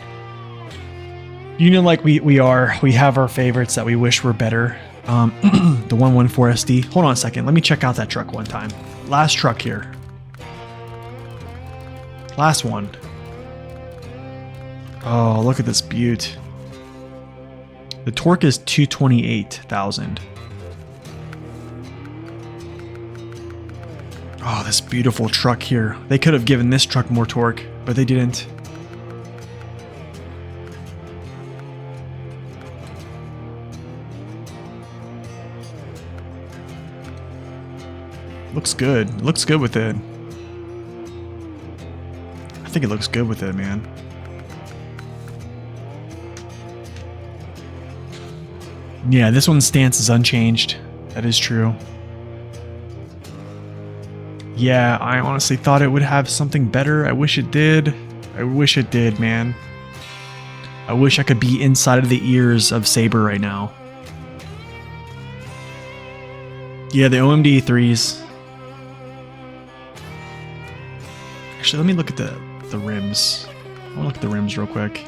you know, like we have our favorites that we wish were better. The 114 SD. Hold on a second. Let me check out that truck one time. Last truck here. Last one. Oh, look at this beaut. The torque is 228,000. Oh, this beautiful truck here. They could have given this truck more torque, but they didn't. Looks good. Looks good with it. I think it looks good with it, man. Yeah, this one's stance is unchanged. That is true. Yeah, I honestly thought it would have something better. I wish it did. I wish it did, man. I wish I could be inside of the ears of Sabre right now. Yeah, the OMD 3s. Actually, let me look at the rims. I want to look at the rims real quick.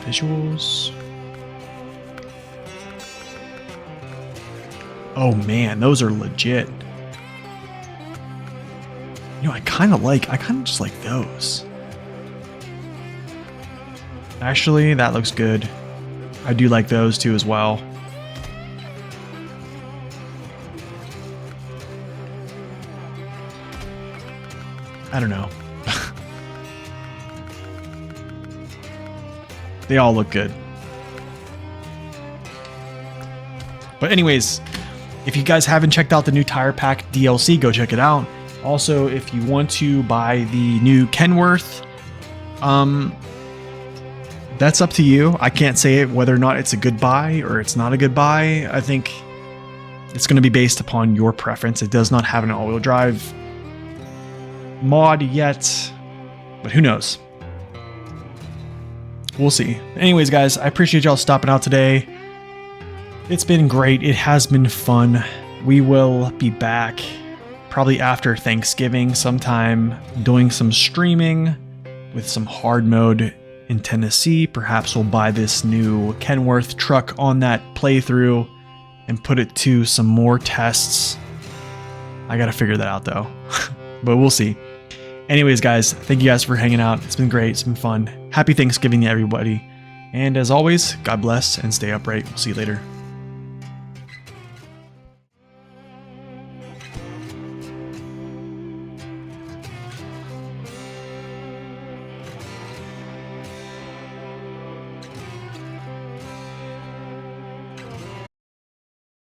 Visuals. Oh man, those are legit. You know, I kind of just like those. Actually, that looks good. I do like those too as well. I don't know. They all look good. But anyways, if you guys haven't checked out the new Tire Pack DLC, go check it out. Also, if you want to buy the new Kenworth, that's up to you. I can't say it whether or not it's a good buy or it's not a good buy. I think it's going to be based upon your preference. It does not have an all-wheel drive mod yet, but who knows? We'll see. Anyways, guys, I appreciate y'all stopping out today. It's been great. It has been fun. We will be back probably after Thanksgiving sometime doing some streaming with some hard mode in Tennessee. Perhaps we'll buy this new Kenworth truck on that playthrough and put it to some more tests. I gotta figure that out though, but we'll see. Anyways, guys, thank you guys for hanging out. It's been great. It's been fun. Happy Thanksgiving to everybody. And as always, God bless and stay upright. We'll see you later.